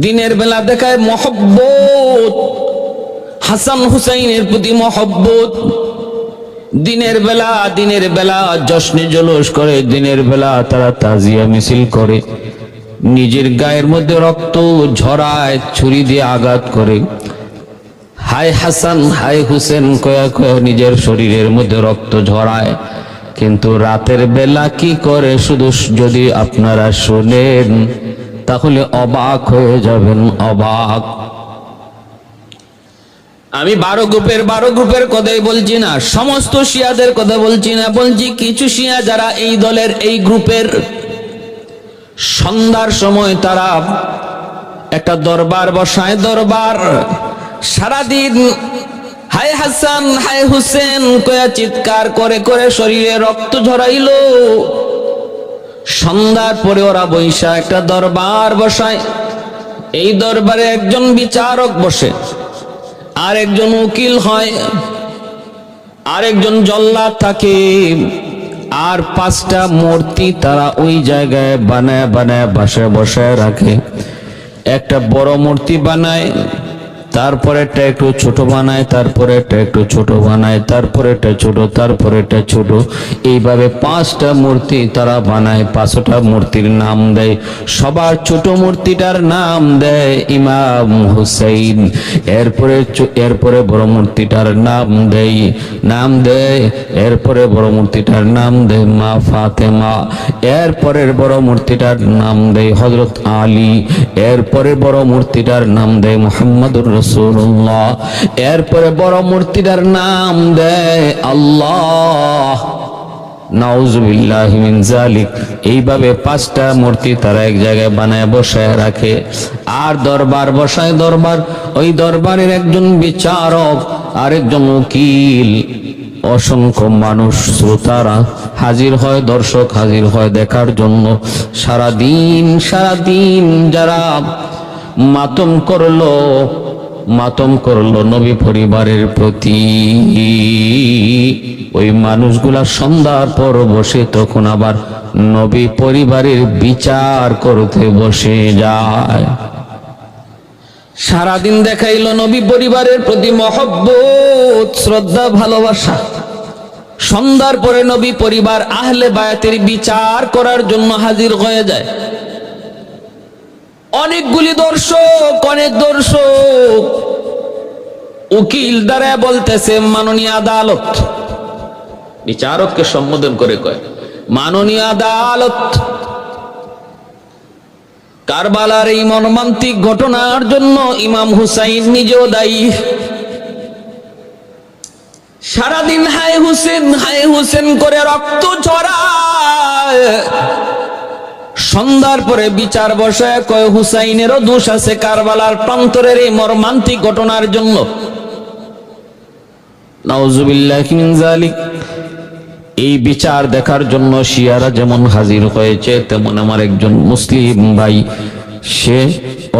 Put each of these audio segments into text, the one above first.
দিনের বেলা দেখায় মহব্বত, হাসান হুসাইনের প্রতি মহব্বত। দিনের বেলা জশ্নে জলুস করে, দিনের বেলা তারা তাজিয়া মিছিল করে, নিজের গায়ের মধ্যে রক্ত ঝরায়, ছুরি দিয়ে আঘাত করে, হায় হাসান হায় হুসেন কয়া কয়া নিজের শরীরের মধ্যে রক্ত ঝরায়। কিন্তু রাতের বেলা কি করে শুধু যদি আপনারা শোনেন তাহলে অবাক হয়ে যাবেন, অবাক। আমি 12 গ্রুপের কথাই বলছি না, সমস্ত শিয়াদের কথা বলছি না, বলছি কিছু শিয়া যারা এই দলের এই গ্রুপের, সন্ধ্যার সময় তারা একটা দরবার বসায়, দরবার সারাদিন হায় হাসান হায় হুসেন কয়া চিৎকার করে করে শরীরে রক্ত ঝরাইলো। সন্ধ্যার পরে ওরা বৈশা একটা দরবার বসায়, এই দরবারে একজন বিচারক বসে, আর একজন উকিল হয়, আর একজন জল্লাদ থাকে, আর 5টা মূর্তি তারা ওই জায়গায় বানায় বানায় বাসায় বসায় রাখে। একটা বড় মূর্তি বানায়, তারপরে একটা একটু ছোট বানায়, তারপরে একটা একটু ছোট বানায়, তারপরে একটা ছোট, তারপরে একটা ছোট, এইভাবে 5টা মূর্তি তারা বানায়। 5টা মূর্তির নাম দেয়, সবার ছোট মূর্তিটার নাম দেয় ইমাম হুসাইন। এরপরে বড় মূর্তিটার নাম দেয়, এরপরে বড় মূর্তিটার নাম দেয় মা ফাতেমা, এরপরের বড় মূর্তিটার নাম দেয় হযরত আলী, এরপরে বড় মূর্তিটার নাম দেয় মুহাম্মদুর রাসূলুল্লাহ, এরপরে বড় মূর্তিটার নাম দেয় আল্লাহ। নাউযুবিল্লাহি মিন যালিক। এইভাবে 5টা মূর্তি তারা এক জায়গায় বানায় বসায় রাখে, আর দরবার বসায়। ওই দরবারের একজন বিচারক, আরেকজন উকিল, অসংখ্য মানুষ শ্রোতারা হাজির হয়, দর্শক হাজির হয় দেখার জন্য। সারাদিন যারা মাতম করলো নবী পরিবারের প্রতি, ওই মানুষগুলা সন্ধ্যার পর বসে তখন আবার নবী পরিবারের বিচার করতে বসে যায়। সারাদিন দেখাইলো নবী পরিবারের প্রতি মহব্বত, শ্রদ্ধা, ভালোবাসা। সন্ধ্যার পরে নবী পরিবার আহলে বায়াতের বিচার করার জন্য হাজির হয়ে যায়। অনেক দর্শক উকিল দ্বারা বলতেছে মাননীয় আদালত, বিচারককে সম্বোধন করে কয় মাননীয় আদালত, কারবালার এই মর্মান্তিক ঘটনার জন্য ইমাম হুসাইন নিজেও দায়ী। সারাদিন হায় হুসেন করে রক্ত ঝরায়। সন্ধ্যার পরে বিচার বসায় কয় হুসাইনেরও দোষ আছে কারবালার প্রান্তরের এই মর্মান্তিক ঘটনার জন্য। নাউযুবিল্লাহি মিন যালিক। এই বিচার দেখার জন্য শিয়ারা যেমন হাজির হয়েছে, তেমন আমার একজন মুসলিম ভাই, সে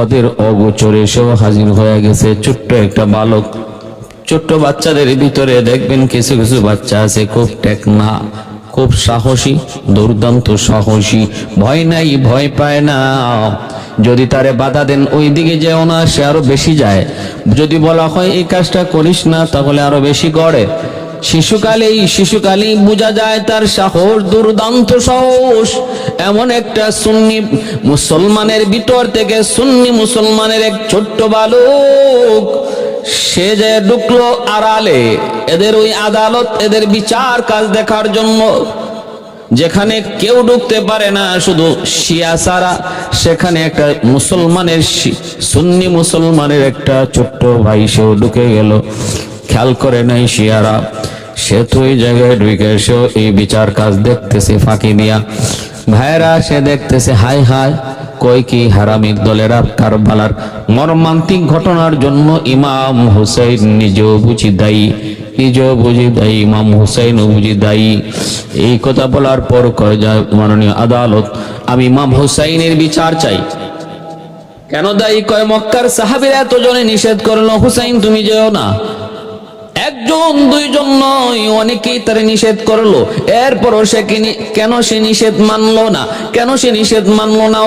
ওদের অগোচরে সেও হাজির হয়ে গেছে। ছোট্ট একটা বালক, ছোট্ট বাচ্চাদের ভিতরে দেখবেন কিছু কিছু বাচ্চা আছে খুব টেকনা, খুব সাহসী, দুর্দান্ত সাহসী, ভয় নাই, ভয় পায় না। যদি তারে বাধা দেন ওই দিকে যেও না, সে আরো বেশি যায়। যদি বলা হয় এই কাজটা করিস না, তাহলে আরো বেশি করে। শিশুকালেই বোঝা যায় তার সাহস, দুর্দান্ত সাহস। এমন একটা সুন্নি মুসলমানের ভিতর থেকে সুন্নি মুসলমানের এক ছোট্ট বালক, সে যে ঢুকলো আড়ালে এদের ওই আদালত, এদের বিচার কাজ দেখার জন্য, যেখানে কেউ ঢুকতে পারে না শুধু শিয়া ছাড়া, সেখানে একটা মুসলমানের, সুন্নি মুসলমানের একটা ছোট্ট ভাই সেও ঢুকে গেল। খেয়াল করে নাই শিয়ারা, সে তো ওই জায়গায় ঢুকে সেও এই বিচার কাজ দেখতেছে ফাঁকি দিয়া। ভাইরা সে দেখতেছে, হায় হায়, কই কি হারামির দলেরা কারবালার মর্মান্তিক ঘটনার জন্য ইমাম হুসাইন নিজেও বুঝি দায়ী, ইমাম হুসাইনও বুঝি দায়ী। এই কথা বলার পর কয় যায় মাননীয় আদালত, আমি ইমাম হুসাইনের বিচার চাই। কেন দায়ী? কয় মক্কার সাহাবীরা এতজনে নিষেধ করলো হুসাইন তুমি যেও না। এক একজন দুইজন নয়, অনেকেই তারে নিষেধ করলো, এরপরও সে কেন সে নিষেধ মানলো না? কেন সে নিষেধ মানলো না?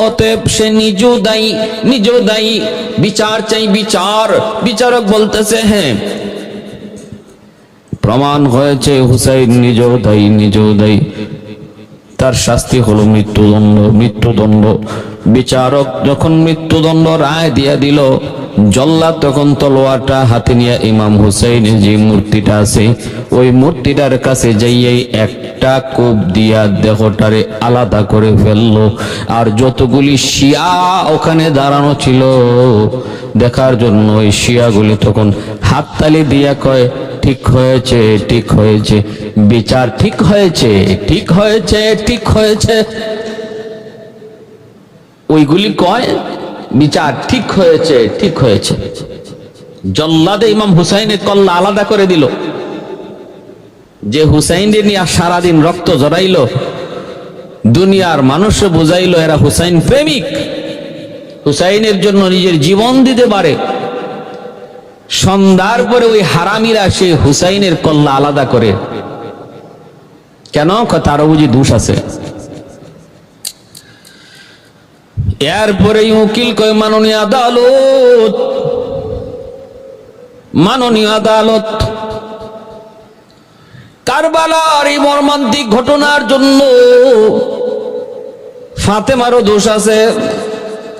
অতএব সে নিজেও দায়ী। বিচার চাই, বিচার। বিচারক বলতেছে হ্যাঁ, প্রমাণ হয়েছে হুসাইন নিজেও দায়ী, তার শাস্তি হলো মৃত্যুদণ্ড। বিচারক যখন মৃত্যুদণ্ড রায় দিয়া দিল, জল্লাদ তখন তলোয়ারটা হাতে নিয়ে ইমাম হুসাইনের যে মূর্তিটা আছে ওই মূর্তিটার কাছে যাইয়াই একটা কোপ দিয়া দেহটারে আলাদা করে ফেললো। আর যতগুলি শিয়া ওখানে দাঁড়ানো ছিল দেখার জন্য, ওই শিয়াগুলি তখন হাততালি দিয়া কয়, ঠিক হয়েছে, বিচার ঠিক হয়েছে। ওইগুলি কয় বিচার ঠিক হয়েছে। জল্লাদে ইমাম হুসাইনের কল্লা আলাদা করে দিল। যে হুসাইনের নিয়ে সারাদিন রক্ত জড়াইল, দুনিয়ার মানুষে বুঝাইল এরা হুসাইন প্রেমিক, হুসাইনের জন্য নিজের জীবন দিতে পারে। সন্ধ্যার পরে ওই হারামিরা সে হুসাইনের কল্লা আলাদা করে। কেন? তারও বুঝি দোষ আছে। এরপরে উকিল কয়, মাননীয় আদালত, কারবালার এই মর্মান্তিক ঘটনার জন্য ফাতেমারও দোষ আছে,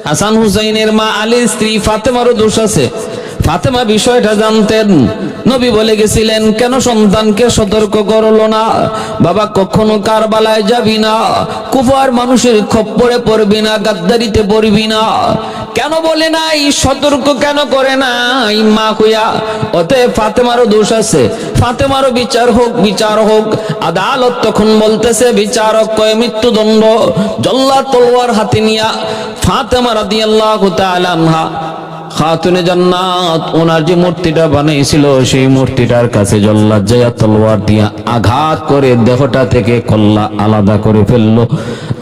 হাসান হুসাইনের মা আলীর স্ত্রী ফাতেমারও দোষ আছে। ফাতেমা বিষয়টা জানতেন, নবী বলে গেছিলেন কেন সন্তানকে সতর্ক করলো না, বাবা কখনো কারবালায় যাবি না, কুফার মানুষের খপ্পরে পড়বি না, গাদ্দারিতে পড়বি না। কেন বলে নাই? সতর্ক কেন করে নাই মা হইয়া? অতএব ফাতেমারও দোষ আছে, ফাতেমারও বিচার হোক। আদালত তখন বলতেছে, বিচারক কয় মৃত্যুদণ্ড। জল্লাদ তলোয়ার হাতে নিয়া ফাতেমা রাদিয়াল্লাহু তাআলা আনহা খাতুনে জান্নাত ওনার যে মূর্তিটা বানাইছিল সেই মূর্তিটার কাছে জল্লাদ যায়া তলোয়ার দিয়া আঘাত করে দেহটা থেকে কল্লা আলাদা করে ফেললো।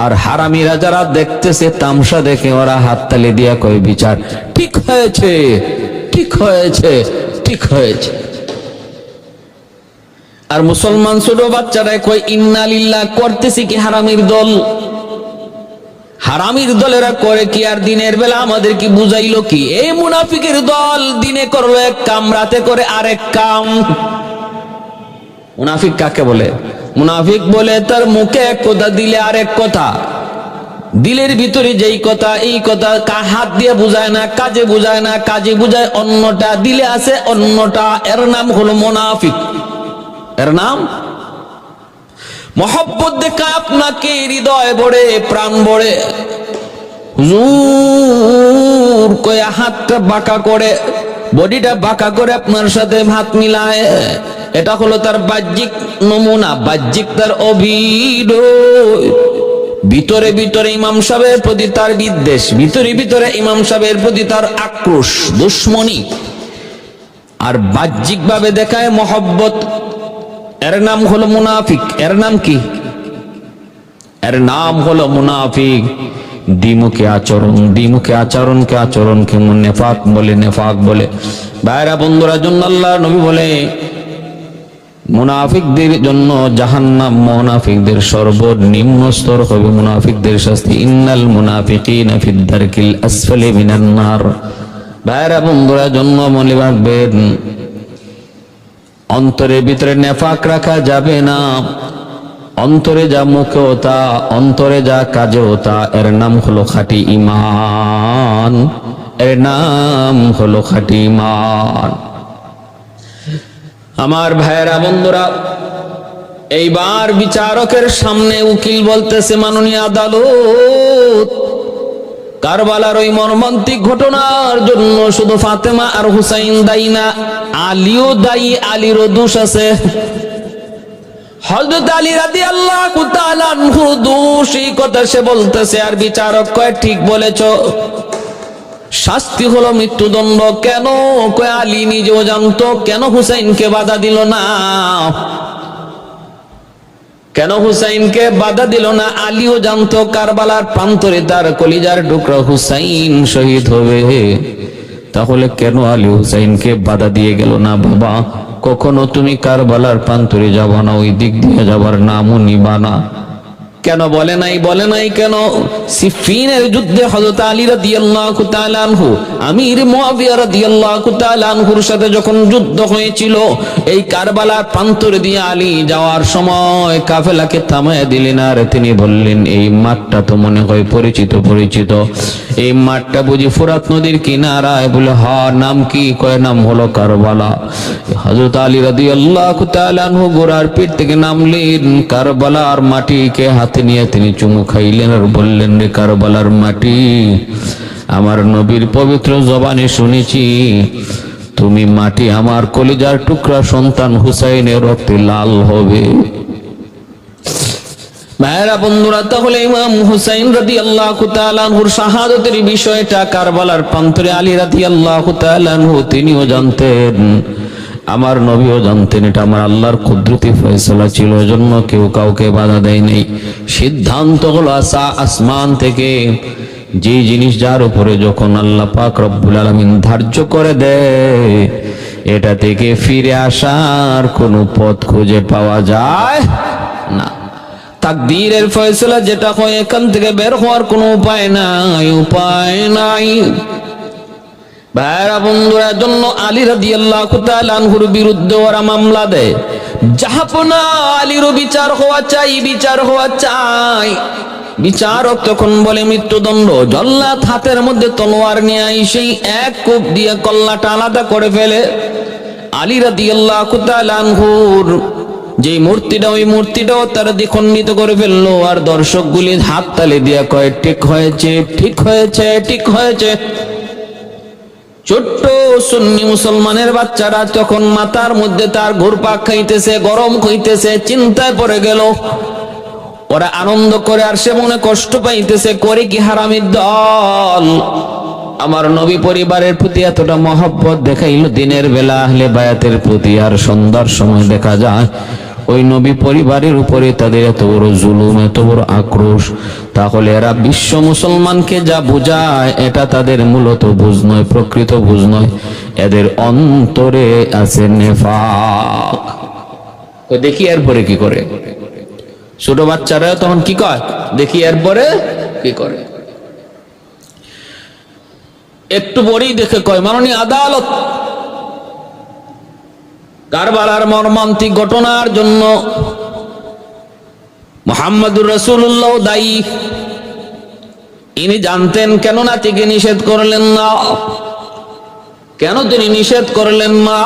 আর হারামিরা যারা দেখতেছে তামসা দেখে ওরা হাততালি দিয়া কয়, বিচার ঠিক হয়েছে। আর মুসলমান ছোট বাচ্চারা কয়, ইন্না লিল্লাহ। করতেছি কি হারামির দল? হারামির দলেরা করে কি আর দিনের বেলা আমাদের কি বুঝাইলো কি? এই মুনাফিকের দল দিনে করলো এক কাম, রাতে করে আরেক কাম। মুনাফিক কাকে বলে? মুনাফিক বলে তার মুখে এক কথা, দিলে আরেক কথা। দিলের ভিতরে যেই কথা এই কথা হাত দিয়ে বুঝায় না, কাজে বুঝায় না, কাজে বুঝায় অন্যটা, দিলে আছে অন্যটা। এর নাম হলো মুনাফিক। এর নাম মহব্বত দেখা আপনাকে হৃদয় ভরে, প্রাণ ভরে, হুজুর কয়ে হাতটা বাঁকা করে, বডিটা বাঁকা করে আপনার সাথে হাত মিলায়। এটা হলো তার বাহ্যিক নমুনা, বাহ্যিক তার অভিনয়। ভিতরে ইমাম সাহেবের প্রতি তার বিদ্বেষ, ভিতরে ইমাম সাহেবের প্রতি তার আক্রোশ, দুশ্মনী। আর বাহ্যিক ভাবে দেখায় মহব্বত। এর নাম হলো মুনাফিক। এর নাম কি? এর নাম হলো মুনাফিক। দ্বিমুখী আচরণকে নেফাক বলে। ভাইরা বন্ধুরা, জন্য আল্লাহ নবী বলে মুনাফিকদের জন্য জাহান্নাম, মুনাফিকদের সর্বনিম্ন স্তর হবে মুনাফিকদের শাস্তি। ইন্নাল মুনাফিকিনা ফিদ দারকিল আসফালি মিনান নার। ভাইরা বন্ধুরা, জন্য মনে রাখবেন অন্তরের ভিতরে নেফাক রাখা যাবে না। অন্তরে যা মুখে তা, অন্তরে যা কাজে তা, এর নাম হলো খাঁটি ঈমান। এর নাম হলো খাঁটি ঈমান। আমার ভাইয়েরা বন্ধুরা, এইবার বিচারকের সামনে উকিল বলতেছে, মাননীয় আদালত, কারবালার ওই মর্মান্তিক ঘটনার জন্য শুধু ফাতেমা আর হুসাইন দায়ী না, আলীও দায়ী, আলীরও দোষ আছে। হযরত আলী রাদিয়াল্লাহু তাআলা আনহু দোষ, এই কথা সে বলতেছে। আর বিচারক কয়, ঠিক বলেছ, শাস্তি হলো মৃত্যুদণ্ড। কেন? কয় আলী নিজেও জানতো। কেন হুসাইনকে বাধা দিল না? কেন হুসাইনকে বাধা দিল না? আলীও জানতো কারবালার প্রান্তরে তার কলিজার টুকরা হুসাইন শহীদ হবে। তাহলে কেন আলী হুসাইনকে বাধা দিয়ে গেল না? বাবা কখনো তুমি কারবালার প্রান্তরে যাবা না, ওই দিক দিয়ে যাবার নামও নিবা না। কেন বলে নাই কেন? সিফিনের যুদ্ধে হযরত আলী রাদিয়াল্লাহু তাআলা আনহু আমির মুয়াবিয়া রাদিয়াল্লাহু তাআলা আনহুর সাথে যখন যুদ্ধ হয়েছিল, এই কারবালার প্রান্তরে দিয়ে আলী যাওয়ার সময় কাফেলাকে থামায় দিলেন, আর তিনি বললেন, এই মাঠটা তো মনে হয় পরিচিত, এই মাঠটা বুঝি ফুরাত নদীর কিনারায়? বলে হ্যাঁ। নাম কি? কয় নাম হলো কারবালা। হযরত আলী রাদিয়াল্লাহু তাআলা আনহু ঘোড়ার পিঠ থেকে নামলেন, কারবালার মাটিকে হাতে নিয়ে তিনি চুমু খাইলেন আর বললেন, রে কারবালার মাটি, আমার নবীর পবিত্র জবানে শুনেছি তুমি মাটি আমার কলিজার টুকরা সন্তান হুসাইনের রক্তে লাল হবে। ভাইরা বন্ধুরা, তাহলে ইমাম হুসাইন রাদিয়াল্লাহু তাআলা আনহুর শাহাদাতের বিষয়টা কারবালার প্রান্তরে আলী রাদিয়াল্লাহু তাআলা আনহু তিনিও জানতেন, আমার নবীও জানতেন। এটা আমার আল্লাহর কুদরতি ফয়সালা ছিল, এজন্য কেউ কাউকে বাধা দেয় নাই। সিদ্ধান্ত হলো আসমান থেকে যে জিনিস যার উপরে যখন আল্লাহ পাক রব্বুল আলামিন ধার্য করে দেয়, এটা থেকে ফিরে আসার কোনো পথ খুঁজে পাওয়া যায় না। তাকদীরের ফয়সালা যেটা হয়, এখান থেকে বের হওয়ার কোনো উপায় নাই। ভাইরা বন্ধুরা, জন্য আলী রাদিয়াল্লাহু তাআলা আনহুর বিরুদ্ধে ওরা মামলা দেয়। জাহাপনা আলীর বিচার হওয়া চাই। বিচারক তখন বলে মৃত্যুদণ্ড। জল্লাদ হাতের মধ্যে তলোয়ার নিয়ে সেই এক কূপ দিয়ে কল্লাটা আলাদা করে ফেলে। আলী রাদিয়াল্লাহু তাআলা আনহুর যে মূর্তিটা, ওই মূর্তিটাও তারা দ্বিখণ্ডিত করে ফেললো। আর দর্শকগুলি হাত তালি দিয়ে কয়, ঠিক হয়েছে। ছোট্ট সুন্নি মুসলমানের বাচ্চারা তখন মাথার মধ্যে তার ঘুরপাক খাইতেছে, গরম হইতেছে, চিন্তায় পড়ে গেল। ওরা আনন্দ করে আর সে মনে কষ্ট পাইতেছে, করে কি হারামির দল। আমার নবী পরিবারের প্রতি এতটা মহব্বত দেখাইল দিনের বেলা আহলে বায়াতের প্রতি, আর সন্ধ্যার সময় দেখা যায় ওই নবী পরিবারের উপরে তাদের এত বড় জুলুম, এত বড় আক্রোশ। তাহলে এরা বিশ্ব মুসলমানকে যা বুঝায়, এটা তাদের মূলত বুঝ নয়, প্রকৃত বুঝ নয়। এদের অন্তরে আছে নেফাক। দেখি এরপরে কি করে। ছোট বাচ্চারা তখন কি কয়, দেখি এরপরে কি করে। একটু পরেই দেখে কয়, মাননীয় আদালত, কারবালার মর্মান্তিক ঘটনার জন্য মুহাম্মদুর রাসূলুল্লাহ দায়ী। ইনি জানতেন, কেন নাতিকে নিষেধ করলেন না? কেন তিনি নিষেধ করলেন না?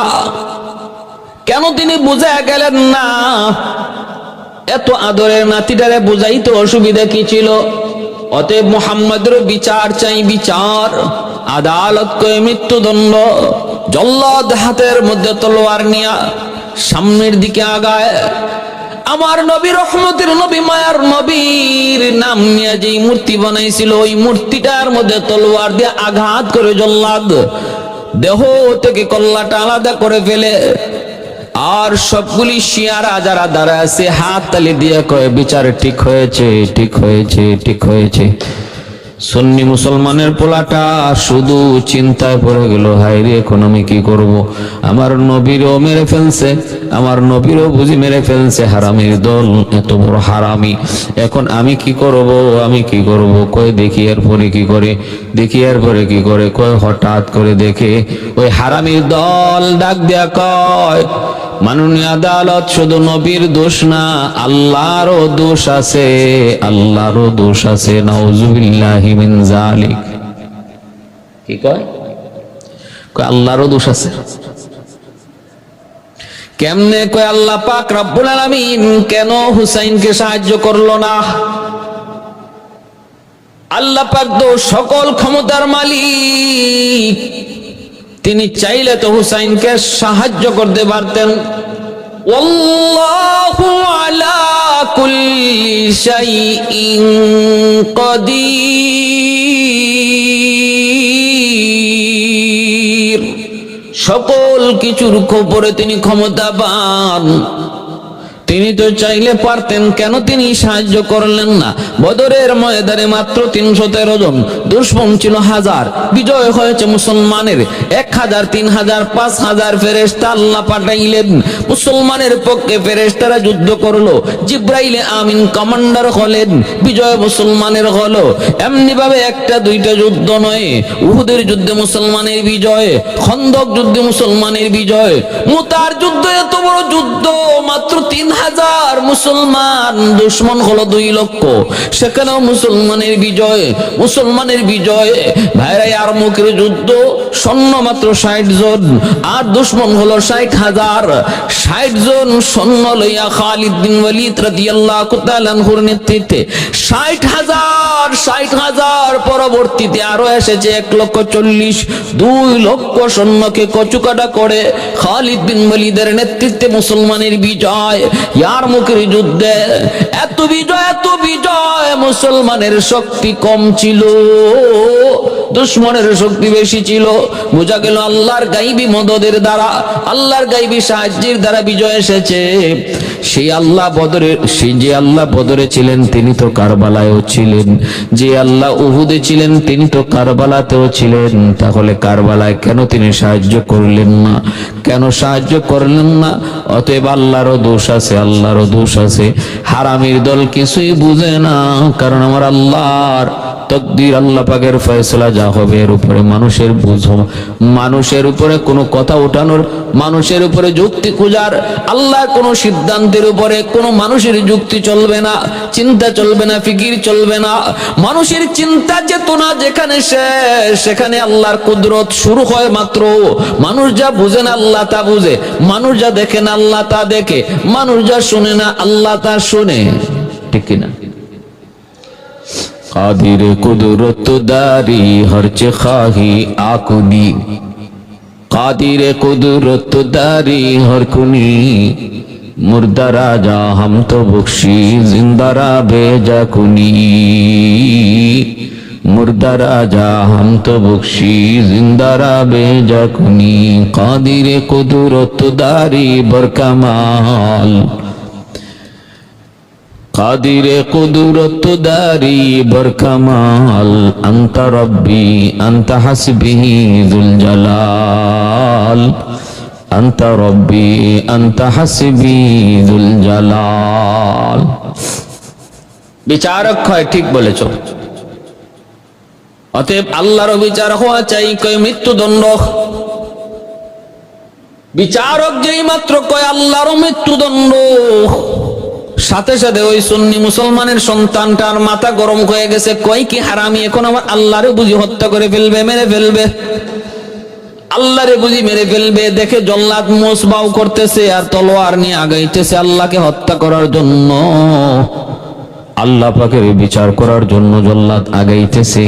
কেন তিনি বুঝে গেলেন না? এত আদরের নাতিটারে বুঝাইতে অসুবিধা কি ছিল? অতএব মুহাম্মদের বিচার চাই, বিচার। আদালত কয়ে মৃত্যুদণ্ড। জল্লাদ হাতের মধ্যে তলোয়ার নিয়া সামনের দিকে আগায়। আমার নবী, রহমতের নবী, মায়ার নবীর নাম নিয়ে যে মূর্তি বানাইছিল, ওই মূর্তিটার মধ্যে তলোয়ার দিয়ে আঘাত করে জল্লাদ দেহ থেকে কল্লাটা আলাদা করে ফেলে। আর সবগুলি শিয়ারা যারা দাঁড়া আছে হাত তালি দিয়ে কয়, বিচার ঠিক হয়েছে। সুন্নি মুসলমানের পোলাটা শুধু চিন্তায় পড়ে গেল, হায় রে, এখন আমি কি করব? আমার নবীরও মেরে ফেলছে, আমার নবীরও বুঝি মেরে ফেলছে হারামির দল, এত বড় হারামি। এখন আমি কি করব? কয় দেখি এরপরে কি করে। কয় হঠাৎ করে দেখে ওই হারামির দল ডাক দেয়া কয়, মাননীয় আদালত, শুধু নবীর দোষ না, আল্লাহরও দোষ আছে। নাউজুবিল্লাহি মিন যালিক। কি কয়? আল্লাহরও দোষ আছে। কেমনে? কয় আল্লাহ পাক রব্বুল আলামিন কেন হুসাইনকে সাহায্য করলো না? আল্লাহ পাক তো সকল ক্ষমতার মালিক, তিনি চাইলে তো হুসাইনকে সাহায্য করতে পারতেন। ওয়াল্লাহু আলা কুল্লি শাইইন কাদির। সকল কিছুর উপরে তিনি ক্ষমতাবান। তিনি তো চাইলে পারতেন, কেন তিনি সাহায্য করলেন না? বদরের ময়দানে মাত্র 313 জন, দুশমন ছিল 1000, বিজয় হয়েছে মুসলমানের 1000, 3000, 5000 ফেরেশতা আল্লাহ পাঠাইলেন মুসলমানের পক্ষে। ফেরেশতারা যুদ্ধ করলো, জিব্রাইল আমিন কমান্ডার হলেন, বিজয় মুসলমানের হলো। এমনি ভাবে একটা দুইটা যুদ্ধ নয়, উহুদের যুদ্ধে মুসলমানের বিজয়, খন্দক যুদ্ধে মুসলমানের বিজয়, মুতার যুদ্ধ, এত বড় যুদ্ধ, মাত্র 3000 মুসলমান, দুশমন হলো 2 লক্ষ, সেখানেও মুসলমানের বিজয়, মুসলমানের বিজয়। ভাইরা, ইয়ারমুকের যুদ্ধ, সৈন্য মাত্র 60 জন, আর দুশমন হলো 60,000। 60 জন সৈন্য লইয়া খালিদ বিন ওয়ালিদ রাদিয়াল্লাহু তাআলা আনহুর নেতৃত্বে 60,000 পরবর্তীতে আরো এসেছে 1,40,000, 2 লক্ষ সৈন্যকে কচুকাটা করে খালিদ বিন ওয়ালিদের নেতৃত্বে মুসলমানের বিজয়। ইয়ারমুকের যুদ্ধে এত বিজয়, মুসলমানের শক্তি কম ছিল, দুশমনের শক্তি বেশি ছিল। বোঝা গেল আল্লাহর গাইবী মদদের দ্বারা, আল্লাহর গাইবী সাহায্যের দ্বারা বিজয় এসেছে। সেই যে আল্লাহ বদরে ছিলেন তিনি তো কারবালায়ও ছিলেন, যে আল্লাহ উহুদে ছিলেন তিনি তো কারবালাতেও ছিলেন। তাহলে কারবালায় কেন তিনি সাহায্য করলেন না? কেন সাহায্য করলেন না? অতএব আল্লাহরও দোষ আছে, আল্লাহরও দোষ আছে। হারামির দল কিছুই বুঝে না, কারণ আমার আল্লাহর তকদির, আল্লাহ পাকের ফয়সালা যা হবে এর উপরে মানুষের বুঝো, মানুষের উপরে কোনো কথা ওঠানোর, মানুষের উপরে যুক্তি খুঁজার, আল্লাহর কোনো সিদ্ধান্তের উপরে কোনো মানুষের যুক্তি চলবে না, চিন্তা চলবে না, ফিকির চলবে না। মানুষের চিন্তা চেতনা যেখানে শেষ, সেখানে আল্লাহর কুদরত শুরু হয় মাত্র। মানুষ যা বুঝে না আল্লাহ তা বুঝে, মানুষ যা দেখে না আল্লাহ তা দেখে, মানুষ যা শুনে না আল্লাহ তা শুনে, ঠিক কিনা? কাদির কুদরত দারি হরচে খাহি আকুনি, কাদির কুদরত দারি হরকুনি, মুর্দা রাজা হাম তো বখশি, জিন্দারা বেজা কুনি, মুর্দা রাজা হাম তো বখশি, জিন্দারা বেজা কুনি। কাদির কুদরত দারি বরকামাল, কাদির কুদরত দারি বরকামাল, আনতা রব্বি আনতা হাসবি যুল জালাল, আনতা রব্বি আনতা হাসবি যুল জালাল। বিচারক হয়, ঠিক বলেছ। অতএব আল্লাহর বিচার হওয়া চাই, কয় মৃত্যুদণ্ড। বিচারক যেই মাত্র কয় আল্লাহর মৃত্যুদণ্ড, সাথে সাথে ওই সুন্নি মুসলমানের সন্তানটার মাথা গরম হয়ে গেছে, কয় কি হারামি এখন আমার আল্লাহরে বুঝি হত্যা করে ফেলবে, মেরে ফেলবে, আল্লাহরে বুঝি মেরে ফেলবে। দেখে জল্লাদ মোসবাও করতেছে আর তলোয়ার নিয়ে আগাইতেছে আল্লাহকে হত্যা করার জন্য, আল্লাহ পাকের বিচার করার জন্য জল্লাদ আগাইতেছে।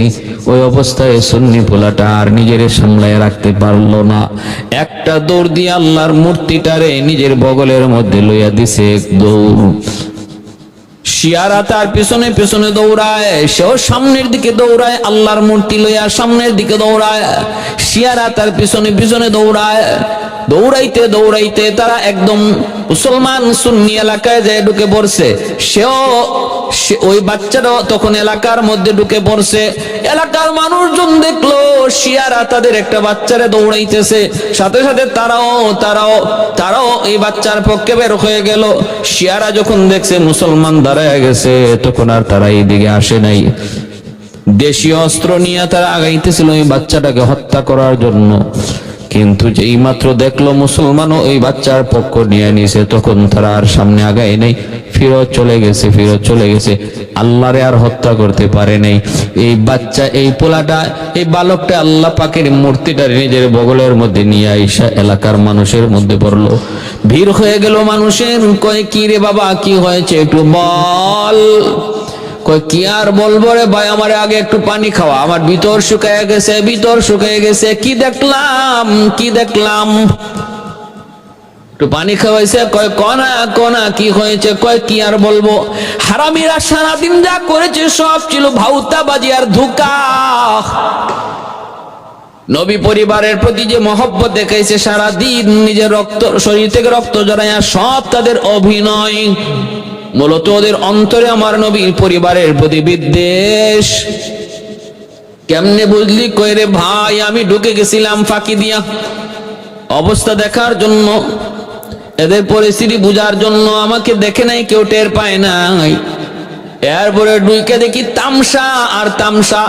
ওই অবস্থায় সুন্নি পোলাটা আর নিজের সামলায় রাখতে পারলো না, একটা দৌড় দিয়ে আল্লাহর মূর্তিটারে নিজের বগলের মধ্যে লইয়া দিছে এক দৌড়। শিয়ারা তার পিছনে পিছনে দৌড়ায়, সেও সামনের দিকে দৌড়ায়, আল্লাহর মূর্তি লইয়া সামনের দিকে দৌড়ায়, শিয়ারা তার পিছনে পিছনে দৌড়ায়। দৌড়াইতে দৌড়াইতে তারা একদম মুসলমান সুন্নি এলাকায় যায় ঢুকে পড়ছে। ওই বাচ্চারাও তখন এলাকার মধ্যে ঢুকে পড়ছে। এলাকার মানুষজন দেখলো শিয়ারা তাদের একটা বাচ্চারে দৌড়াইতেছে, সাথে সাথে তারাও এই বাচ্চার পক্ষে বের হয়ে গেল। শিয়ারা যখন দেখছে মুসলমান দাঁড়ায় গেছে, তখন আর তারা এইদিকে আসে নাই। দেশীয় অস্ত্র নিয়ে তারা আগাইতেছিল ওই বাচ্চাটাকে হত্যা করার জন্য। কিন্তু যেই মাত্র দেখলো মুসলমানও ওই বাচ্চার পক্ষ নিয়ে নিছে, তখন তারা আর সামনে আগায় নাই, ফিরত চলে গেছে। আল্লাহরে আর হত্যা করতে পারে নাই। এই বাচ্চা, এই পোলাটা, এই বালকটা আল্লাহ পাকের মূর্তিটা নিজের বগলের মধ্যে নিয়ে আইসা এলাকার মানুষের মধ্যে পড়লো। ভিড় হয়ে গেল মানুষের। কয় কি রে বাবা, কি হয়েছে একটু বল। কয় কি আর বলবো রে ভাই, আমার আগে একটু পানি খাওয়া, আমার ভিতর শুকায় গেছে। কি দেখলাম একটু পানি খাওয়াইছে। কয় কনা কি হয়েছে? কয় কি আর বলবো, হারামিরা সারাদিন যা করেছে সব ছিল ভাউতাবাজি আর ধোঁকা। নবী পরিবারের প্রতি যে মহব্বত দেখাইছে, সারাদিন নিজের রক্ত শরীর থেকে রক্ত জড়াইয়া সব তাদের অভিনয়, মূলত ওদের অন্তরে আমার নবীর পরিবারের প্রতি বিদ্বেষ। কেমনে বুঝলি? কইরে ভাই, আমি ঢুকে গেছিলাম ফাঁকি দিয়া অবস্থা দেখার জন্য, এদের পরিস্থিতি বুঝার জন্য। আমাকে দেখে নাই, কেউ টের পায় নাই। এরপরে ঢুকে দেখি তামসা আর তামসা।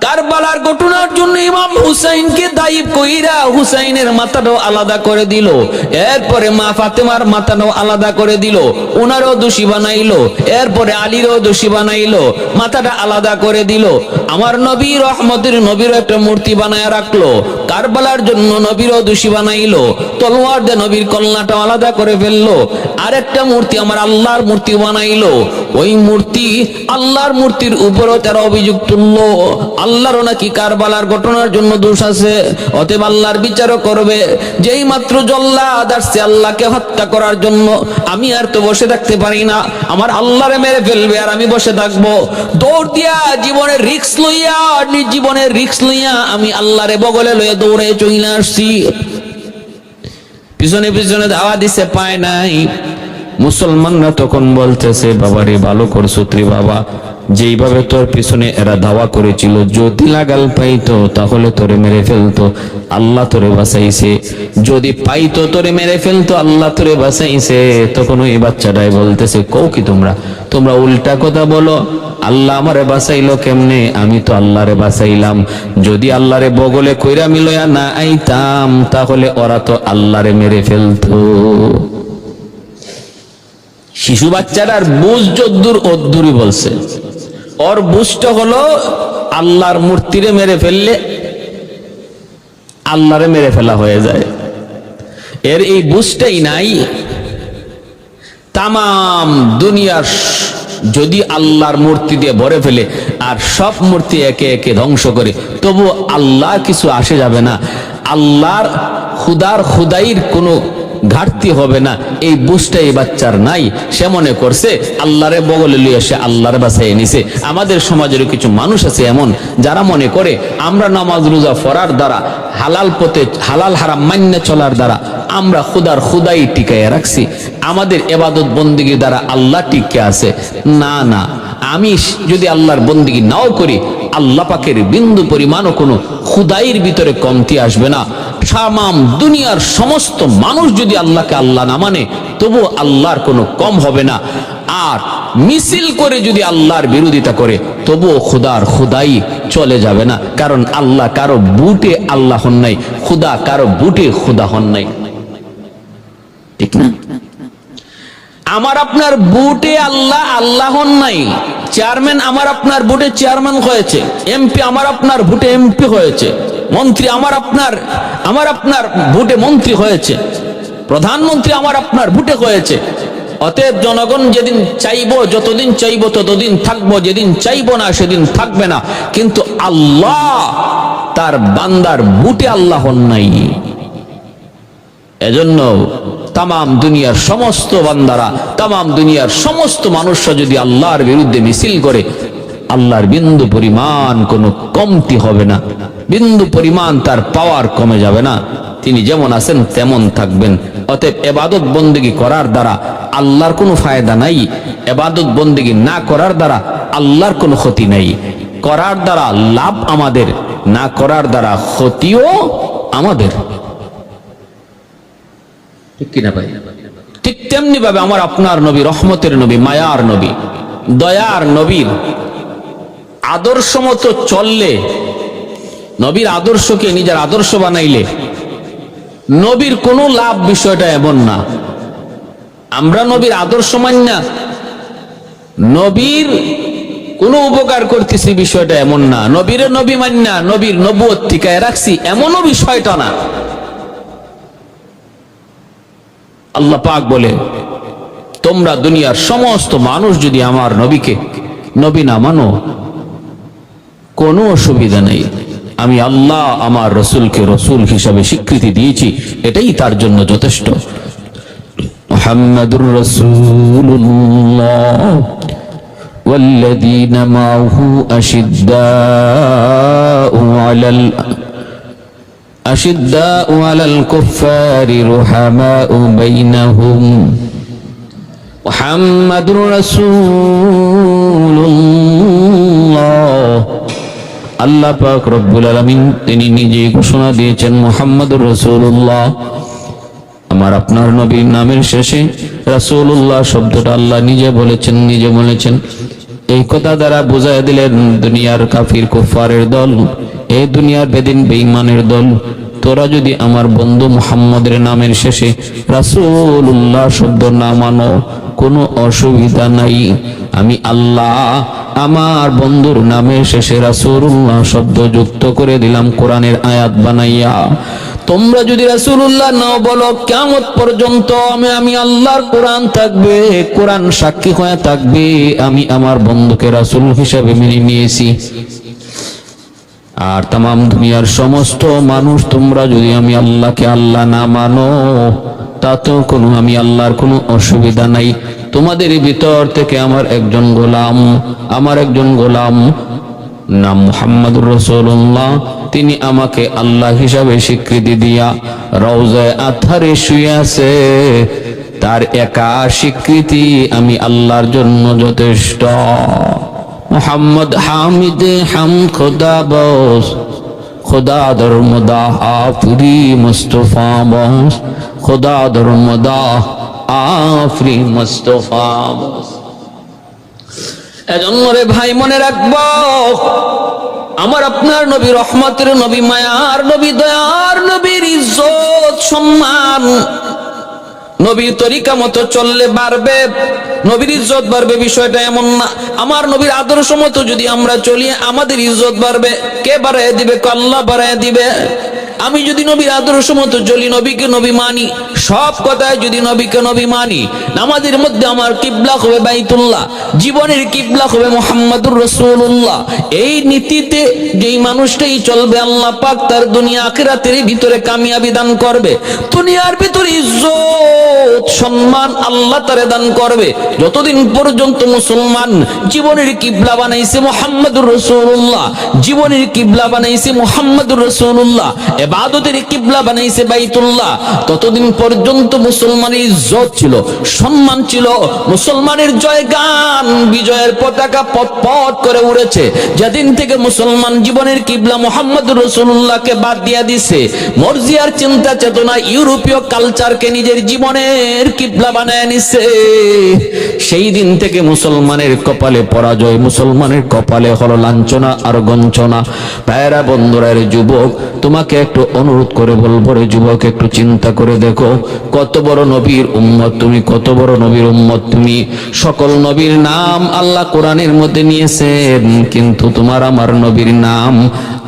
কারবালার ঘটনার জন্য ইমাম হুসাইনকে দায়ী কইরা হুসাইনের মাথাটাও আলাদা করে দিল, এরপরে মা ফাতেমার মাথাটাও আলাদা করে দিল, ওনারও দোষী বানাইলো, এরপরে আলীরও দোষী বানাইলো, মাথাটা আলাদা করে দিল। আমার নবী রহমতের নবীরও একটা মূর্তি বানায় রাখলো, কারবালার জন্য নবীরও দোষী বানাইলো, তলোয়ার দিয়ে নবীর কল্লাটা আলাদা করে ফেললো, আরেকটা মূর্তি আমার আল্লাহর মূর্তি বানাইলো। ওই মূর্তি আল্লাহর মূর্তির উপরও তারা অভিযোগ তুললো, আল্লাহরও নাকি কারবালার ঘটনার জন্য দোষ আছে, অতএব আল্লাহর বিচারও করবে। যেই মাত্র জল্লাদ আসছে আল্লাহকে হত্যা করার জন্য, আমি আর তো বসে থাকতে পারি না, আমার আল্লাহরে মেরে ফেলবে আর আমি বসে থাকবো। দৌড় দিয়া জীবনের রিস্ক লইয়া, জীবনের রিস্ক লইয়া আমি আল্লাহরে বগলে লইয়া দৌড়ে চলে আসছি। পিছনে পিছনে ধাওয়া দিছে, পায় নাই। মুসলমানরা তখন বলতেছে, বাবারে ভালো করছো তুই বাবা, যেইভাবে তোর পিছনে এরা ধাওয়া করেছিল, যদি লাগাল পাইতো তাহলে তোরে মেরে ফেলতো, আল্লাহ তোরে বাঁচাইছে। যদি পাইতো তোরে মেরে ফেলতো, আল্লাহ তোরে বাঁচাইছে। তখন ওই বাচ্চাটাই বলতেছে, কও কি তোমরা তোমরা উল্টা কথা বলো, আল্লাহ আমারে বাঁচাইলো কেমনে? আমি তো আল্লাহরে বাঁচাইলাম। যদি আল্লাহরে বগলে কইরা মিলয়া না আইতাম, তাহলে ওরা তো আল্লাহরে মেরে ফেলতো। শিশু বাচ্চাটার বুঝ যদ্দুর অদ্দুরই বলছে, ওর বুঝটা হলো আল্লাহর মূর্তিরে মেরে ফেললে আল্লাহরে মেরে ফেলা হয়ে যায়। এর এই বুঝটাই নাই। তামাম দুনিয়ার যদি আল্লাহর মূর্তি দিয়ে ভরে ফেলে আর সব মূর্তি একে একে ধ্বংস করে, তবু আল্লাহ কিছু আসে যাবে না, আল্লাহর খুদাইর কোনো ঘাটতি হবে না। এই বুঝটা এই বাচ্চার নাই। সে মনে করছে আল্লাহরে বগলে লিয়ে সে আল্লাহর বাসায় নিছে। আমাদের সমাজের কিছু মানুষ আছে এমন, যারা মনে করে আমরা নামাজ রোজা পড়ার দ্বারা, হালাল পথে হালাল হারাম মান্য চলার দ্বারা আমরা খুদাই টিকাইয়া রাখছি, আমাদের ইবাদত বন্দেগীর দ্বারা আল্লাহ টিকে আছে। না না, আমি যদি আল্লাহর বন্দেগী নাও করি, আল্লাহ পাকের বিন্দু পরিমাণও কোনো খুদাইর ভিতরে কমতি আসবে না। তামাম দুনিয়ার সমস্ত মানুষ যদি আল্লাহকে আল্লাহ না মানে, তবু আল্লাহর কোনো কম হবে না। আর মিছিল করে যদি আল্লাহর বিরোধিতা করে, তবুও খুদাই চলে যাবে না। কারণ আল্লাহ কারো বুটে আল্লাহ হন নাই, খুদা কারো বুটে খুদা হন নাই, ঠিক না? আমার আপনার বুটে আল্লাহ হন নাই। চেয়ারম্যান আমার আপনার বুটে চেয়ারম্যান হয়েছে, এমপি আমার আপনার বুটে এমপি হয়েছে, মন্ত্রী আমার আপনার বুটে মন্ত্রী হয়েছে, প্রধানমন্ত্রী আমার আপনার বুটে হয়েছে। অতএব জনগণ যেদিন চাইবো, যতদিন চাইবো ততদিন থাকবো, যেদিন চাইবো না সেদিন থাকবে না। কিন্তু আল্লাহ তার বান্দার বুটে আল্লাহ হন নাই। এজন্য তামাম দুনিয়ার সমস্ত বান্দারা, তামাম দুনিয়ার সমস্ত মানুষরা যদি আল্লাহর বিরুদ্ধে মিছিল করে, আল্লাহর বিন্দু পরিমাণ কোনো কমতি হবে না, বিন্দু পরিমাণ তার পাওয়ার কমে যাবে না। তিনি যেমন আছেন তেমন থাকবেন। অতএব ইবাদত বন্দেগী করার দ্বারা আল্লাহর কোনো ফায়দা নাই, ইবাদত বন্দেগী না করার দ্বারা আল্লাহর কোনো ক্ষতি নাই। করার দ্বারা লাভ আমাদের, না করার দ্বারা ক্ষতিও আমাদের, ঠিক কিনা ভাই? ঠিক তেমনি ভাবে আমার আপনার নবী, রহমতের নবী, মায়ার নবী, দয়ার নবীর আদর্শ মতো চললে, নবীর আদর্শকে নিজের আদর্শ বানাইলে নবীর কোনো লাভ, বিষয়টা এমন না। আমরা নবীর আদর্শ মান্না নবীর কোনো উপকার করতেছি, বিষয়টা এমন না। নবীর নবী মান্না নবীর নবুয়ত টিকায় রাখছি, এমনও বিষয়টা না। আল্লাহ পাক বলে, তোমরা দুনিয়ার সমস্ত মানুষ যদি আমার নবীকে নবী না মানো, কোনো অসুবিধা নেই। আমি আল্লাহ আমার রসুলকে রসুল হিসাবে স্বীকৃতি দিয়েছি, এটাই তার জন্য যথেষ্ট। মুহাম্মাদুর রাসূলুল্লাহ ওয়াল্লাযীনা মাআহু আশিদ্দাউ আলাল أشداء على الكفار رحماء بينهم محمد رسول الله আল্লাহ পাক রব্বুল আলামিন তিনি নিজেই ঘোষণা দিয়েছেন মুহাম্মাদুর রাসূলুল্লাহ। আমার আপনার নবীর নামের শেষে রাসূলুল্লাহ শব্দটা আল্লাহ নিজে বলেছেন। এই কথা দ্বারা বুঝায় দিলেন দুনিয়ার কাফির কুফারের দল, এই দুনিয়ার বেদিন বেঈমানের দল, তোরা যদি আমার বন্ধু মুহাম্মদের নামের শেষে রাসূলুল্লাহ শব্দ না মানো কোনো অসুবিধা নাই। আমি আল্লাহ আমার বন্ধুর নামের শেষে রাসূলুল্লাহ শব্দ যুক্ত করে দিলাম কোরআনের আয়াত বানাইয়া। তোমরা যদি রাসূলুল্লাহ নাও বলো, কিয়ামত পর্যন্ত আমি আল্লাহর কোরআন থাকবে, কোরআন সাক্ষী হয়ে থাকবে আমি আমার বন্ধুকে রাসূল হিসেবে মেনে নিয়েছি। আর তাম দুনিয়ার সমস্ত মানুষ তোমরা যদি আমি আল্লাহকে আল্লাহ না মানো, তাতেও আমি আল্লাহর কোনো অসুবিধা নাই। তোমাদের ভিতর থেকে আমার একজন গোলাম নাম মুহাম্মদুর রাসূলুল্লাহ, তিনি আমাকে আল্লাহ হিসাবে স্বীকৃতি দিয়া রওজায়ে আতহারে শুয়ে আছে। তার একা স্বীকৃতি আমি আল্লাহর জন্য যথেষ্ট। মোহাম্মদ হামিদ হাম খোদা বস, খোদা দরমদাহ আফরি মুস্তফা বস, খোদা দরমদাহ আফরি মুস্তফা বস। এজন্য রে ভাই মনে রাখবো, আমার আপনার নবী রহমতের নবী, মায়ার নবী, দয়ার নবীর ইজ্জত সম্মান নবীর তরিকা মতো চললে বাড়বে, নবীর ইজ্জত বাড়বে। বিষয়টা এমন না আমার নবীর আদর্শ মতো যদি আমরা চলি আমাদের ইজ্জত বাড়বে। কে বাড়ায় দিবে? আল্লাহ বাড়ায় দিবে। আমি যদি নবীর আদর্শ মতো চলি, নবীকে নবী মানি, সব কথায় যদি নবীকে নবী মানি, নামাজের মধ্যে আমার কিবলা হবে বাইতুল্লাহ, জীবনের কিবলা হবে মুহাম্মাদুর রাসূলুল্লাহ, এই নীতিতে যেই মানুষটাই চলবে আল্লাহ পাক তার দুনিয়া আখিরাতের ভিতরে কামিয়াবি দান করবে। দুনিয়ার ভিতরে ইজ্জত সম্মান আল্লাহ তারে দান করবে। যতদিন পর্যন্ত মুসলমান জীবনের কিবলা বানাইছে মুহাম্মাদুর রাসূলুল্লাহ, জীবনের কিবলা বানাইছে মুহাম্মাদুর রাসূলুল্লাহ, ইবাদতের কিবলা বানাইছে বাইতুল্লাহ, ততদিন পর্যন্ত মুসলমানের ইজ্জত ছিল, সম্মান ছিল, মুসলমানের জয়গান বিজয়ের পতাকা পথ করে উড়েছে। যেদিন থেকে মুসলমান জীবনের কিবলা মুহাম্মদুর রাসূলুল্লাহকে বাদ দিয়া দিছে, মর্জিয়ার চিন্তা চেতনা ইউরোপীয় কালচারকে নিজের জীবনের কিবলা বানায় নিছে, সেই দিন থেকে মুসলমানের কপালে পরাজয়, মুসলমানের কপালে হলো লাঞ্ছনা আর গঞ্চনা। ভাইরা বন্ধুরা, যুবক তোমাকে একটু অনুরোধ করে বলবো রে যুবক, একটু চিন্তা করে দেখো কত বড় নবীর উম্মত তুমি, কত বড় নবীর উম্মত তুমি। সকল নবীর নাম আল্লাহ কোরআনের মধ্যে নিয়েছেন, কিন্তু তোমার আমার নবীর নাম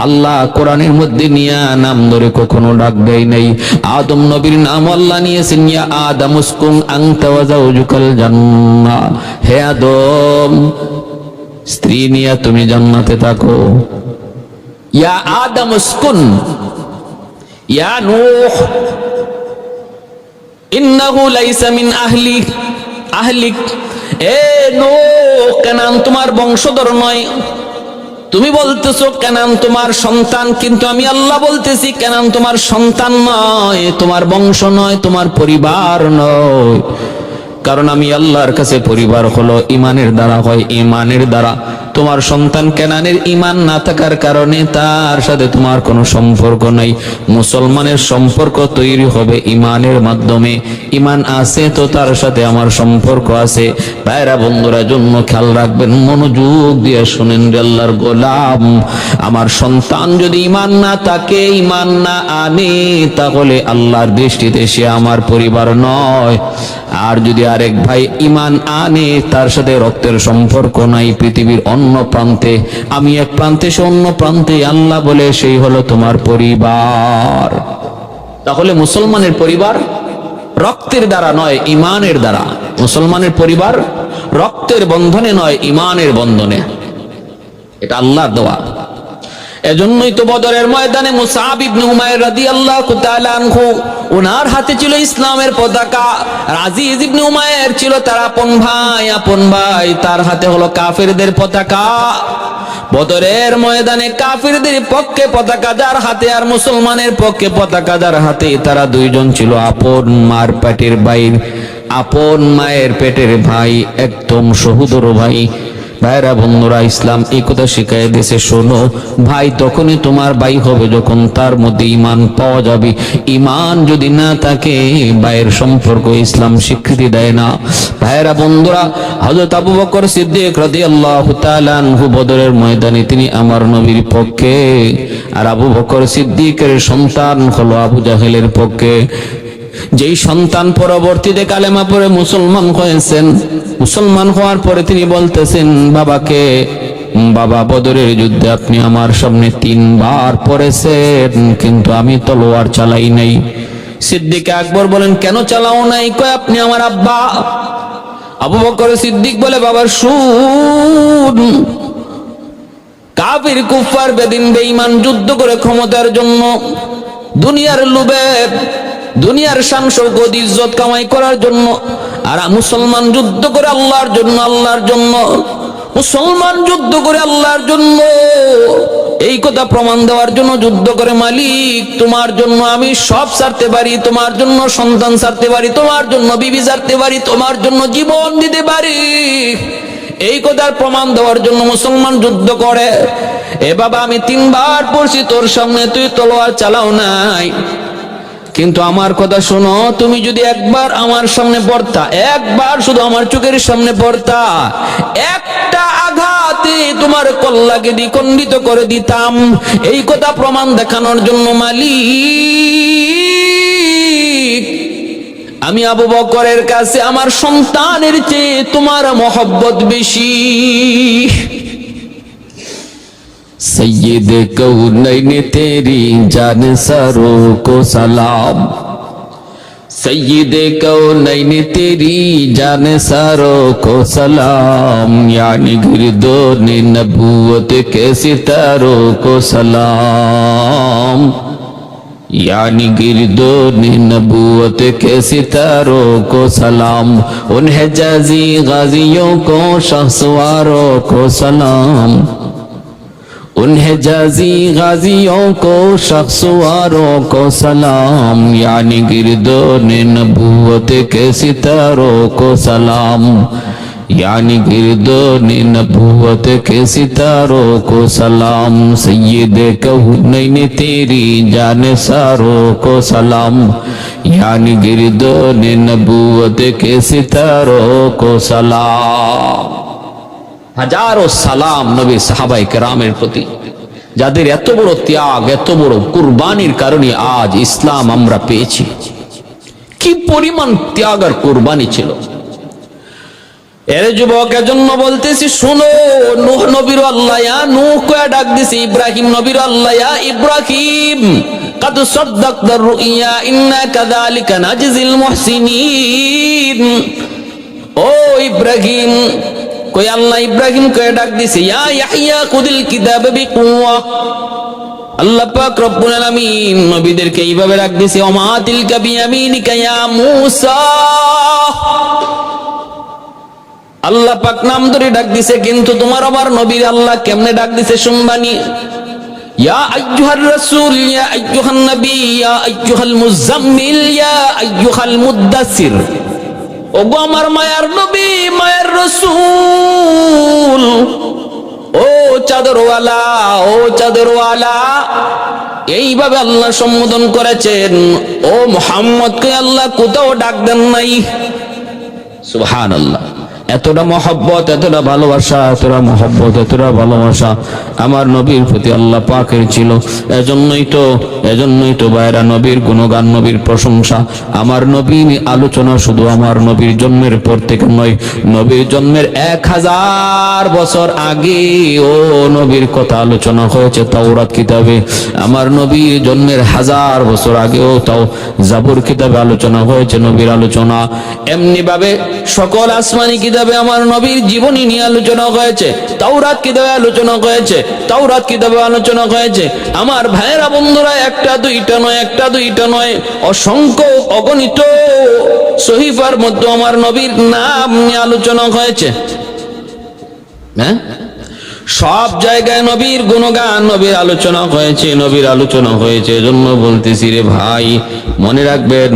আল্লাহ কোরআনের মধ্যে নিয়ে নাম ধরে কখনো ডাক দেয় নাই। আদম নবীর নাম আল্লাহ নিয়েছেন, ইয়া আদম উসকুন আনতা ওয়া যাওজুকাল জান্নাহ, হে আদম স্ত্রী নিয়ে তুমি জান্নাতে থাকো। ইয়া আদম উসকুন, ইয়া নূহ ইন্নাহু লাইসা মিন আহলিক, এ নূহ কানান তোমার বংশধর নয়। তুমি বলতেছো কানান তোমার সন্তান, কিন্তু আমি আল্লাহ বলতেছি কানান তোমার সন্তান নয়, তোমার বংশ নয়, তোমার পরিবার নয়। কারণ আমি আল্লাহর কাছে পরিবার হলো ইমানের দ্বারা হয়, ইমানের দ্বারা। তোমার সন্তান কেনানের ইমান না থাকার কারণে তার সাথে তোমার কোনো সম্পর্ক নাই। মুসলমানের সম্পর্ক তৈরি হবে ইমানের মাধ্যমে। ইমান আছে তো তার সাথে আমার সম্পর্ক আছে। ভাইরা বন্ধুরা, জন্য খেয়াল রাখবেন, মনোযোগ দিয়ে শুনেন রে আল্লাহর গোলাম, আমার সন্তান যদি ইমান না থাকে, ইমান না আনে, তাহলে আল্লাহর দৃষ্টিতে সে আমার পরিবার নয়। আর যদি আরেক ভাই ইমান আনে, তার সাথে রক্তের সম্পর্ক নাই, পৃথিবীর অন্য প্রান্তে, আমি এক প্রান্তে সে অন্য প্রান্তে, আল্লাহ বলে সেই হলো তোমার পরিবার। তাহলে মুসলমানের পরিবার রক্তের দ্বারা নয়, ইমানের দ্বারা। মুসলমানের পরিবার রক্তের বন্ধনে নয়, ইমানের বন্ধনে। এটা আল্লাহর দেওয়া। এজন্যই তো বদরের ময়দানে মুসআব ইবনে উমাইর রাদিয়াল্লাহু তাআলা আনহু, ওনার হাতে ছিল ইসলামের পতাকা। আজিজ ইবনে উমাইর ছিল তার আপন ভাই, তার হাতে হলো কাফেরদের পতাকা। বদরের ময়দানে কাফিরদের পক্ষে পতাকা যার হাতে আর মুসলমানের পক্ষে পতাকা যার হাতে, তারা দুইজন ছিল আপন মার পেটের ভাই, আপন মায়ের পেটের ভাই, একদম সহোদর ভাই। ভাইরা বন্ধুরা, ইসলাম এই কথা শিখাই দিয়েছে, শোনো ভাই তখনই তোমার ভাই হবে যখন তার মধ্যে ঈমান পাওয়া যাবে। ঈমান যদি না থাকে ভাইয়ের সম্পর্ক ইসলাম স্বীকৃতি দেয় না। ভাইরা বন্ধুরা, হযরত আবু বকর সিদ্দিক রাদিয়াল্লাহু তাআলা আনহু বদরের ময়দানে তিনি আমার নবীর পক্ষে, আর আবু বকর সিদ্দিকের সন্তান হলো আবু জাহেলের পক্ষে। যেই সন্তান পরবর্তীতে কালেমা পড়ে মুসলমান হয়েছেন, মুসলমান হওয়ার পরে তিনি বলতেছেন বাবাকে, বাবা বদরের যুদ্ধে আপনি আমার সামনে 3 বার পড়েছেন কিন্তু আমি তলোয়ার চালাই নাই। সিদ্দিক আকবর বলেন কেন চালাও নাই? কয় আপনি আমার আব্বা। আবু বকর সিদ্দিক বলে বাবার শুন, কাফির কুফার বেদিন বেঈমান যুদ্ধ করে ক্ষমতার জন্য, দুনিয়ার লোভে, দুনিয়ার শান শৌকত ইজ্জত কামাই করার জন্য, আর মুসলমান যুদ্ধ করে আল্লাহর জন্য, আল্লাহর জন্য। মুসলমান যুদ্ধ করে আল্লাহর জন্য, এই কথা প্রমাণ দেওয়ার জন্য যুদ্ধ করে মালিক তোমার জন্য আমি সব ছাড়তে পারি, তোমার জন্য সন্তান ছাড়তে পারি, তোমার জন্য বিবি ছাড়তে পারি, তোমার জন্য জীবন দিতে পারি, এই কথার প্রমাণ দেওয়ার জন্য মুসলমান যুদ্ধ করে। এ বাবা আমি 3 বার পড়ছি তোর সামনে, তুই তলোয়ার চালাও নাই, কিন্তু আমার কথা শোনো, তুমি যদি একবার আমার সামনে পড়তা, একবার শুধু আমার চোখের সামনে পড়তা, একটা আঘাতে তোমার কল্লাকে দ্বিখণ্ডিত করে দিতাম। এই কথা প্রমাণ দেখানোর জন্য মালিক আমি আবু বকরের কাছে আমার সন্তানের চেয়ে তোমার মহব্বত বেশি। सैयद कौनैन तेरी जान सरो को सलाम, सैयद कौनैन तेरी जान सरो को सलाम, यानी गिरदोन नबूवत के सितारों को सलाम, यानी गिरदोन नबूवत के सितारों को सलाम, उन हिजाज़ी गाजियों को शख्सवारों को सलाम, उन हिजाज़ी गाजियों को शख्सवारों को सलाम, यानी गिरदोन नबूवत के सितारों को सलाम, यानी गिरदोन नबूवत के सितारों को सलाम, सैयद कौनैन तेरी जान सारों को सलाम, यानी गिरदोन नबूवत के सितारों को सलाम। হাজারো সালাম নবী সাহাবায়ে কেরামের প্রতি, যাদের এত বড় ত্যাগ, এত বড় কুরবানির কারণে আজ ইসলাম আমরা পেয়েছি। কি পরিমাণ ত্যাগ আর কুরবানি ছিল। এর যুবক এজন্য বলতেছি শুনো, নূহ নবীর আল্লাহ ইয়া নূহ কয়ে ডাক দিছে, ইব্রাহিম নবীর আল্লাহ ইয়া ইব্রাহিম কাদ সাদ্দাকতা রুইয়া ইন্না কাযালিকা নাজিল মুহসিনিন। ও ইব্রাহিম, কই আল্লাহ ইব্রাহিম কয়ে ডাক দিছে ইয়া ইয়াহইয়া খুদিল কিতাব বিকুওয়া। আল্লাহ পাক রব্বুল আলামিন নবীদেরকে এইভাবে ডাক দিছে ওমা তিলকা বিয়ামিনিকা ইয়া মূসা। আল্লাহ পাক নাম ধরে ডাক দিছে, কিন্তু তোমার আমার নবীর আল্লাহ কেমনে ডাক দিছে শুনবানি। ইয়া আইয়ুহার রাসূল ইয়া আইয়ুহান নবী ইয়া আইয়ুহাল মুজাম্মিল ইয়া আইয়ুহাল মুদ্দাসির। ওগো আমার মায়ার নবী, মায়ার রাসূল, ও চাদরওয়ালা, ও চাদরওয়ালা, এইভাবে আল্লাহ সম্বোধন করেছেন। ও মুহাম্মদকে আল্লাহ কোথাও ডাক দেন নাই। সুবহানাল্লাহ। এতটা মহব্বত, এতটা ভালোবাসা, এতটা মহব্বত, এতটা ভালোবাসা আমার নবীর প্রতি আল্লাহ পাকের ছিল। এজন্যই তো ভাইরা নবীর গুণগান, নবীর প্রশংসা, আমার নবীর আলোচনা শুধু আমার নবীর জন্মের পর থেকে নয়, নবীর জন্মের 1000 বছর আগে ও নবীর কথা আলোচনা হয়েছে তাওরাত কিতাবে। আমার নবীর জন্মের 1000 বছর আগেও তাও জাবুর কিতাবে আলোচনা হয়েছে নবীর আলোচনা। এমনি ভাবে সকল আসমানি কিতাবে আমার নবীর জীবনী নিয়ে আলোচনা হয়েছে, তাওরাত কিতাবে আলোচনা হয়েছে, তাওরাত কিতাবে আলোচনা হয়েছে। আমার ভাইয়েরা বন্ধুরা, একটা দুইটা নয়, একটা দুইটা নয়, অসংখ্য অগণিত সহিফার মধ্যে আমার নবীর নাম নিয়ে আলোচনা হয়েছে। হ্যাঁ, সব জায়গায় নবীর গুণগান, নবীর আলোচনা হয়েছে, নবীর আলোচনা হয়েছে। এজন্য বলতেছি রে ভাই, মনে রাখবেন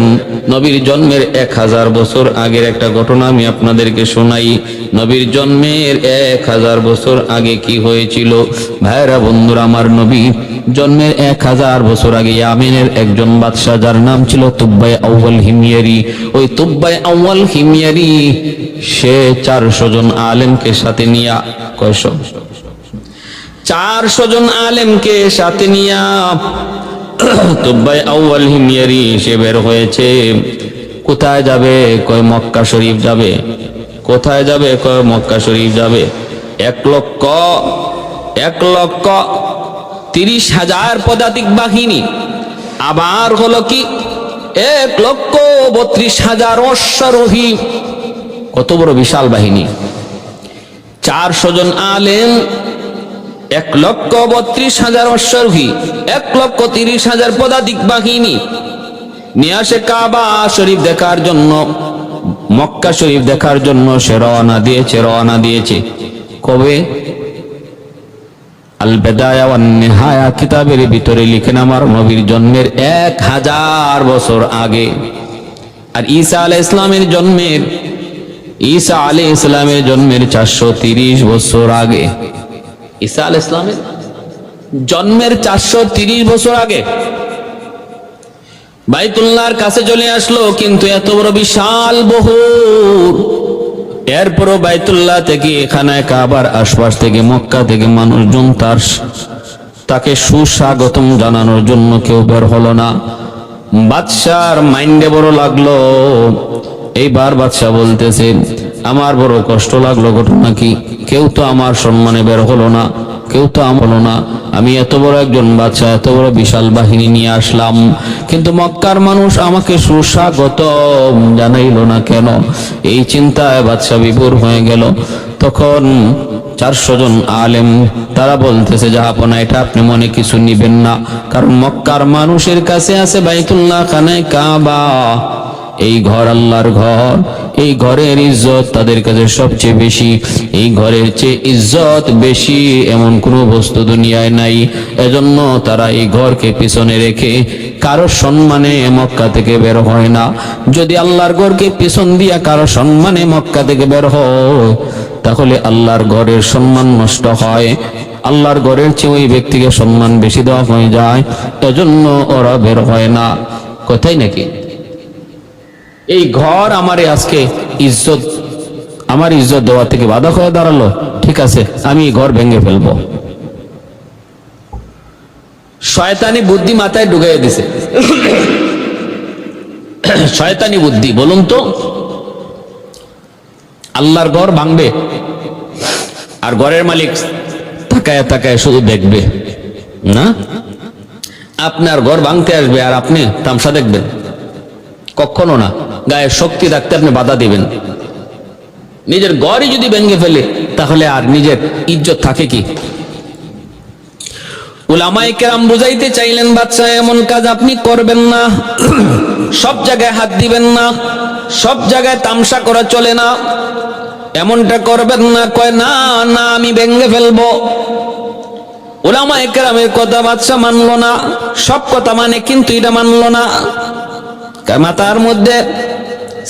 নবীর জন্মের 1000 বছর আগের একটা ঘটনা আমি আপনাদেরকে শোনাই। নবীর জন্মের 1000 বছর আগে কি হয়েছিল ভাইরা বন্ধুরা আমার? নবী জন্মের 1000 বছর আগে ইয়ামেনের একজন বাদশা, যার নাম ছিল তুব্বাই আউয়াল হিময়ারি। ওই তুব্বাই আউয়াল হিময়ারি সে 400 জন আলেমকে সাথে নিয়া, কয়শো, 400 জন আলেমকে সাথে নিয়া তুব্বাই আউয়াল হিময়ারি সে বের হয়েছে। কোথায় যাবে? কয় মক্কা শরীফ যাবে। কোথায় যাবে? কয় মক্কা শরীফ যাবে। 1,30,000 পদাতিক বাহিনী, আবার হলো কি 1,32,000 অশ্বারোহী। কত বড় বিশাল বাহিনী! 400 জন আলেম, 1,32,000 অশ্বারোহী, 1,30,000 পদাতিক বাহিনী নিয়ে আসে কাবা শরীফ দেখার জন্য, মক্কা শরীফ দেখার জন্য সে রওনা দিয়েছে। কবে? আল বিদায়া ওয়ান নিহায়া কিতাবের ভিতরে লিখেন আমার নবীর জন্মের 1000 বছর আগে। আর ঈসা আলাইহিস ইসলামের জন্মের 430 বছর আগে। ঈসা আলাইহিস সালামের জন্মের 430 বছর আগে বাইতুল্লাহর কাছে চলে আসলো। কিন্তু এত বড় বিশাল বহুর, এরপরও বাইতুল্লাহ থেকে খানায় কাবার আশপাশ থেকে মক্কা থেকে মানুষজন তাকে সুস্বাগতম জানানোর জন্য কেউ বের হলো না। বাদশার মাইন্ডে বড় লাগলো। এইবার বাদশা বলতেছে, আমার বড় কষ্ট লাগলো। ঘটনা কি? কেউ তো আমার সম্মানে বের হলো না, কেউ তো হলো না। আমি এত বড় একজন বাদশা, এত বড় বিশাল বাহিনী নিয়ে আসলাম, কিন্তু মক্কার মানুষ আমাকে সুস্বাগত জানাইলো না কেন? এই চিন্তায় বাদশা বিভোর হয়ে গেল। তখন 400 জন আলেম তারা বলতেছে, জাহাপনা এটা আপনি মনে কিছু নিবেন না, কারণ মক্কার মানুষের কাছে আছে বাইতুল্লাহ খানায় কাবা, এই ঘর আল্লাহর ঘর, এই ঘরের ইজ্জত তাদের কাছে সবচেয়ে বেশি। এই ঘরের চেয়ে ইজ্জত বেশি এমন কোনো বস্তু দুনিয়ায় নাই। এজন্য তারা এই ঘরকে পিছনে রেখে কারো সম্মানে মক্কা থেকে বের হয় না। যদি আল্লাহর ঘরকে পিছন দিয়া কারো সম্মানে মক্কা থেকে বের হয়, তাহলে আল্লাহর ঘরের সম্মান নষ্ট হয়। আল্লাহর ঘরের চেয়ে ওই ব্যক্তিকে সম্মান বেশি দেওয়া হয়ে যায়, এজন্য ওরা বের হয় না। কথাই নাকি? এই ঘর আমারে আজকে ইজ্জত, আমার ইজ্জত দেওয়া থেকে বাধা হয়ে দাঁড়ালো, ঠিক আছে আমি এই ঘর ভেঙে ফেলবো। শয়তানি বুদ্ধি মাথায় ঢুকাইয়া দিছে। শয়তানি বুদ্ধি, বলুন তো, আল্লাহর ঘর ভাঙবে আর ঘরের মালিক তাকায় তাকায় শুধু দেখবে না? আপনার ঘর ভাঙতে আসবে আর আপনি তামসা দেখবেন? কখনো না। গায়ের শক্তি রাখতে আপনি বাধা দিবেন। নিজের ঘরই যদি ভেঙে ফেলে তাহলে আর নিজের ইজ্জত থাকে কি? উলামায়ে কেরাম বুঝাইতে চাইলেন, বাদশা এমন কাজ আপনি করবেন না, সব জায়গায় হাত দিবেন না, সব জায়গায় তামসা করা চলে না, এমনটা করবেন না। কয় না না, আমি ভেঙে ফেলবো। উলামায়ে কেরামের কথা বাদশা মানলো না, সব কথা মানে কিন্তু এটা মানলো না। মাথার মধ্যে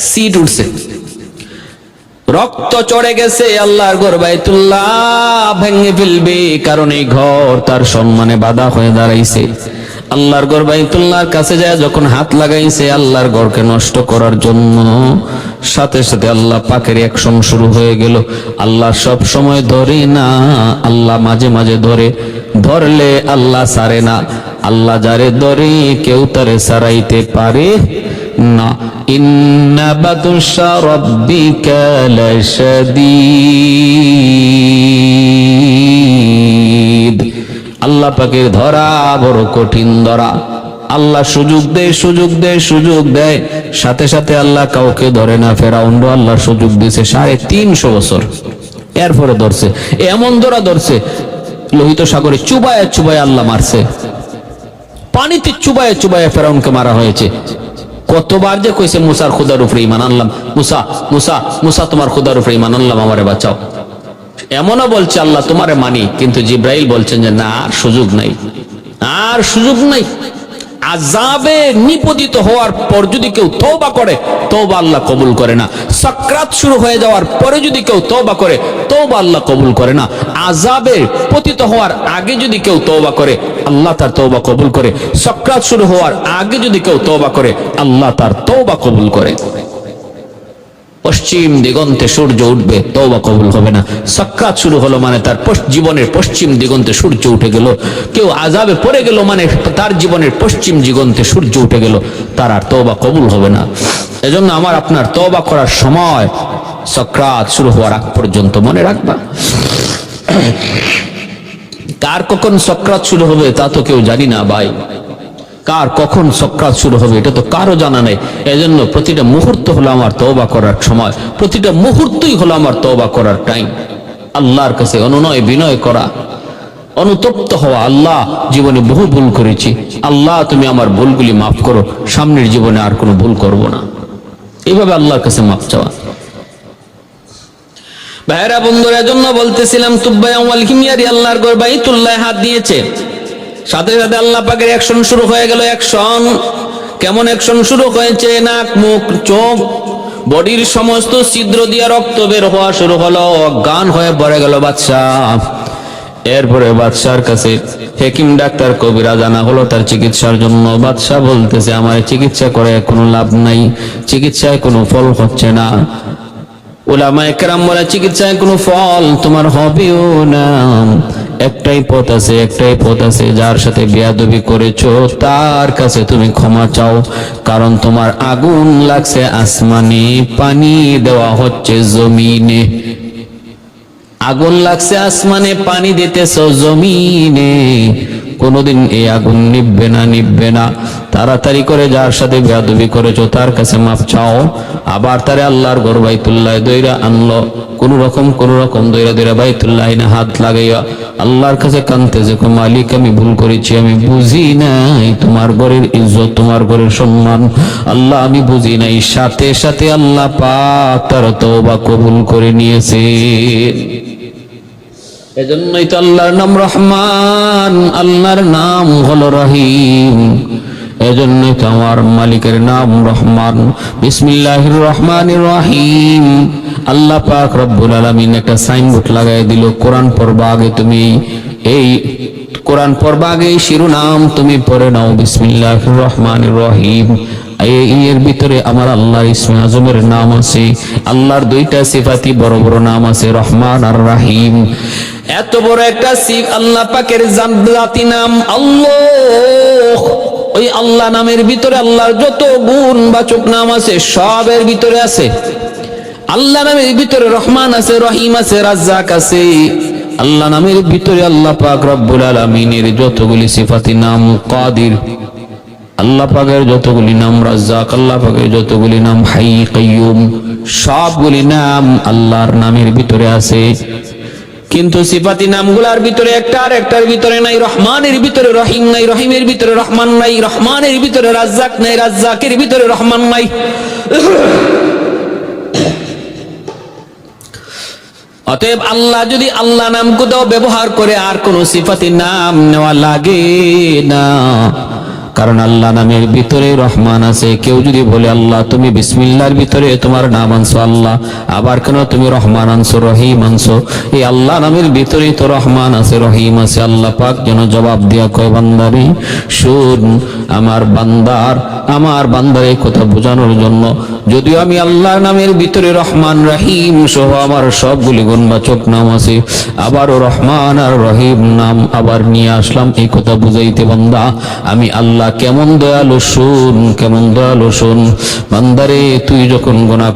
সিট উঠছে, রক্ত চড়ে গেছে। আল্লাহর ঘর বাইতুল্লাহ ভেঙে ফেলবে, কারণ এই ঘর তার সম্মানে বাধা হয়ে দাঁড়াইছে। আল্লাহর ঘর বাইতুল্লাহর কাছে যায় যখন হাত লাগাইছে আল্লাহর ঘরকে নষ্ট করার জন্য, সাথে সাথে আল্লাহ পাকের অ্যাকশন শুরু হয়ে গেল। আল্লাহ সব সময় ধরে না, আল্লাহ মাঝে মাঝে ধরে, ধরলে আল্লাহ ছাড়ে না। আল্লাহ যারে ধরে কেউ তারে ছাড়াইতে পারে না। ইন্না বাতুশা রাব্বিকা লাশাদীদ। আল্লাহ পাকের ধরা বড় কঠিন ধরা। আল্লাহ সুযোগ দেয়, সাথে সাথে আল্লাহ কাউকে ধরে না। ফেরাউনও আল্লাহ সুযোগ দিয়েছে 350 বছর, এরপরে ধরছে। এমন ধরছে লোহিত সাগরে চুবায় আল্লাহ মারছে, পানিতে চুবায় ফেরাউনকে মারা হয়েছে। কতবার যে কইছে মুসার খুদার উপরে ঈমান আনলাম, মুসা তোমার খুদার উপরে ঈমান আনলাম, আমারে বাঁচাও। এমনও বলছে আল্লাহ তোমারে মানি, কিন্তু জিব্রাইল বলছেন যে না, আর সুযোগ নাই, আর সুযোগ নাই। আযাবে নিপতিত হওয়ার পর যদি কেউ তওবা করে, তওবা আল্লাহ কবুল করে না। সাকরাত শুরু হয়ে যাওয়ার পরে যদি কেউ তওবা করে, তওবা আল্লাহ কবুল করে না। আযাবে পতিত হওয়ার আগে যদি কেউ তওবা করে, আল্লাহ তার তওবা কবুল করে। সাকরাত শুরু হওয়ার আগে যদি কেউ তওবা করে, আল্লাহ তার তওবা কবুল করে। পশ্চিম দিগন্তে সূর্য উঠবে, তওবা কবুল হবে না। সাকরাত শুরু হলো মানে তার জীবনের পশ্চিম দিগন্তে সূর্য উঠে গেল। কেউ আযাবে পড়ে গেল মানে তার জীবনের পশ্চিম দিগন্তে সূর্য উঠে গেল, তার আর তওবা কবুল হবে না। এজন্য আমার আপনার তওবা করার সময় সাকরাত শুরু হওয়ার আগ পর্যন্ত মনে রাখবা। কার কখন সাকরাত শুরু হবে তা তো কেউ জানি না ভাই। কার কখন সাকরাত শুরু হবে এটা তো কারো জানা নেই। এজন্য প্রতিটা মুহূর্ত হলো আমার তওবা করার সময়, প্রতিটা মুহূর্তই হলো আমার তওবা করার টাইম। আল্লাহর কাছে অনুনয় বিনয় করা, অনুতপ্ত হওয়া, আল্লাহ জীবনে বহু ভুল করেছি, আল্লাহ তুমি আমার ভুলগুলি মাফ করো, সামনের জীবনে আর কোনো ভুল করব না, এইভাবে আল্লাহর কাছে মাফ চাওয়া। ভাইরা বন্ধুরা, এজন্য বলতেছিলাম তুব্বাই আমওয়াল কিমিয়ারি আল্লাহর ঘর বাইতুল্লাহ হাত দিয়েছে, সাথে সাথে আল্লাহ পাকের অ্যাকশন শুরু হয়ে গেল। অ্যাকশন কেমন অ্যাকশন শুরু হয়েছে? নাক, মুখ, চোখ, বডির সমস্ত ছিদ্র দিয়ে রক্ত বের হওয়া শুরু হলো, অজ্ঞান হয়ে পড়ে গেল বাদশা। এরপরে বাদশার কাছে হেকিম ডাক্তার কবিরা জানা হলো তার চিকিৎসার জন্য। বাদশা বলতেছে আমার চিকিৎসা করে কোনো লাভ নাই, চিকিৎসায় কোনো ফল হচ্ছে না। উলামায়ে কেরাম বলে চিকিৎসায় কোনো ফল তোমার হবেও না। একটাই পথ আছে, একটাই পথ আছে, যার সাথে বেয়াদবি করেছো তার কাছে তুমি ক্ষমা চাও, কারণ তোমার আগুন লাগছে আসমানে, পানি দেওয়া হচ্ছে জমিনে। আগুন লাগছে আসমানে, পানি দিতেছো জমিনে, কোনদিন এই আগুন নিভবে না, নিভবে না। তাড়াতাড়ি করে যার সাথে বেয়াদবি করেছো তার কাছে মাফ চাও। আবার তারে আল্লাহর ঘর বাইতুল্লাহ দইরা আনলো, কোন রকম দইরা দইরা বাইতুল্লাহ না হাত লাগাইয়া আল্লাহর কাছে কাঁদতেছে, মালিক আমি ভুল করেছি, আমি বুঝি নাই তোমার ঘরের ইজ্জত, তোমার ঘরের সম্মান, আল্লাহ আমি বুঝি নাই। সাথে সাথে আল্লাহ পাক তার তওবা কবুল করে নিয়েছে। এজন্যই তো আল্লাহর নাম রহমান, আল্লাহর নাম হলো রহিম। এজন্যই তো আমার মালিকের নাম রহমান। বিসমিল্লাহির রহমানির রহিম। আল্লাহ পাক রব্বুল আলামিন একটা সাইনবোর্ড লাগাই দিল, কোরআন পড়বা আগে তুমি এই কোরআন পড়বা আগে এই শিরোনাম তুমি পড়ে নাও, বিসমিল্লাহির রহমানির রহিম। এর ভিতরে আমার আল্লাহর ইসমে আজমের নাম আছে, আল্লাহর দুইটা সিফাতি বড় বড় নাম আছে, রহমান আর রাহিম। এত বড় একটা আল্লাহ পাকের জাতি নাম আল্লাহ। ওই আল্লাহ নামের ভিতরে আল্লাহর যত গুণ বাচক নাম আছে সবের ভিতরে আছে। আল্লাহ নামের ভিতরে রহমান আছে, রহিম আছে, রাজ্জাক আছে। আল্লাহ নামের ভিতরে আল্লাহ পাক রব্বুল আলামিনের যতগুলি সিফাতি নাম, কাদির আল্লাহ পাকের যতগুলি নাম, রাজ্জাক আল্লাহ পাকের যতগুলি নাম, হাই কাইয়ুম, সবগুলি নাম আল্লাহর নামের ভিতরে আছে। কিন্তু সিফাতি নামগুলার ভিতরে একটা আর একটার ভিতরে নাই। রহমানের ভিতরে রহিম নাই, রহিমের ভিতরে রহমান নাই, রহমানের ভিতরে রাজ্জাক নাই, রাজ্জাকের ভিতরে রহমান নাই। অতএব আল্লাহ যদি আল্লাহ নাম কোথাও ব্যবহার করে আর কোন সিফাতি নাম নেওয়া লাগে না, কারণ আল্লাহ নামের ভিতরে রহমান আছে। কেউ যদি বলে আল্লাহ তুমি বিসমিল্লাহর ভিতরে তোমার নাম আনছো আল্লাহ, আবার কেন তুমি রহমান আনছো, রহিম আনছো? এই আল্লাহ নামের ভিতরেই তো রহমান আছে, রহিম আছে। আল্লাহ পাক যেন জবাব দিয়া কয়, বান্দারে শুন, আমার বান্দার এই কথা বোঝানোর জন্য, যদিও আমি আল্লাহ নামের ভিতরে রহমান রহিম সহ আমার সবগুলি গুণবাচক নাম আছে, আবারও রহমান আর রহিম নাম আবার নিয়ে আসলাম এই কথা বুঝাইতে, বান্দা আমি আল্লাহ কেমন দয়ালু শুন, কেমন দয়ালু শুন। বান্দারে তুই যখন গুনাহ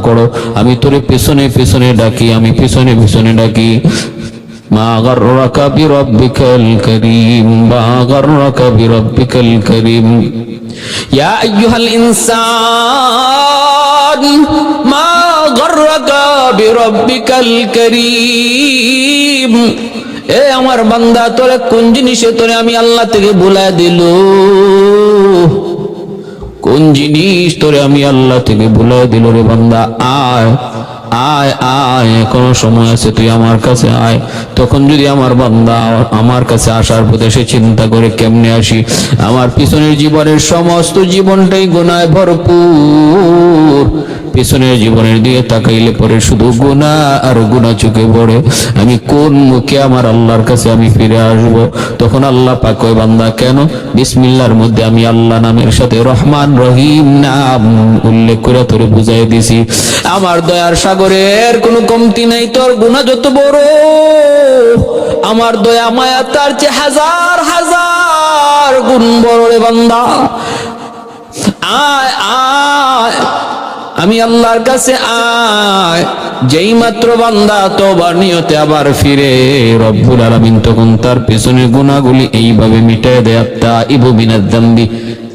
করো, আমি তোরে পেছনে পেছনে ডাকি, আমি পেছনে পেছনে ডাকি। মা গাররাকা বিরাব্বিকাল কারীম, মা গাররাকা বিরাব্বিকাল কারীম। ইয়া আইয়ুহাল ইনসান মা গাররাকা বিরাব্বিকাল কারীম। এ আমার বান্দা, তোরে কোন জিনিসে তোরে আমি আল্লাহ থেকে ভুলায় দিল? কোন জিনিস তোরে আমি আল্লাহ থেকে ভুলায় দিল রে বান্দা? আয় আয় আয়, এখনো সময় আছে, তুই আমার কাছে আয়। তখন যদি আমার বান্দা আমার কাছে আসার পথে সে চিন্তা করে কেমনে আসি, আমার পিছনের জীবনের সমস্ত জীবনটাই গুনায় ভরপুর, পিছনের জীবনের দিকে তাকাইলে পরে শুধু গুনাহ আর গুনাহ চোখে পড়ে, আমি কোন মুখে আমার আল্লাহর কাছে আমি ফিরে আসব? তখন আল্লাহ পাক কয়, বান্দা কেন? বিসমিল্লাহর মধ্যে আমি আল্লাহ নামের সাথে রহমান রহিম নাম উল্লেখ করে তোরে বুঝাই দিছি। আমার দয়ার সাগরের কোনো কমতি নাই, তোর গুনাহ যত বড় আমার দয়া মায়া তার চেয়ে হাজার হাজার গুণ বড় রে বান্দা। আয় আয়, আমি আল্লাহর কাছে আয়। যেই মাত্র বান্দা তওবার নিয়তে আবার ফিরে, রব্বুল আলামিন তখন তার পেছনের গুনাহগুলি এইভাবে মিটায় দেয়, তাইবু মিনাজ যামবি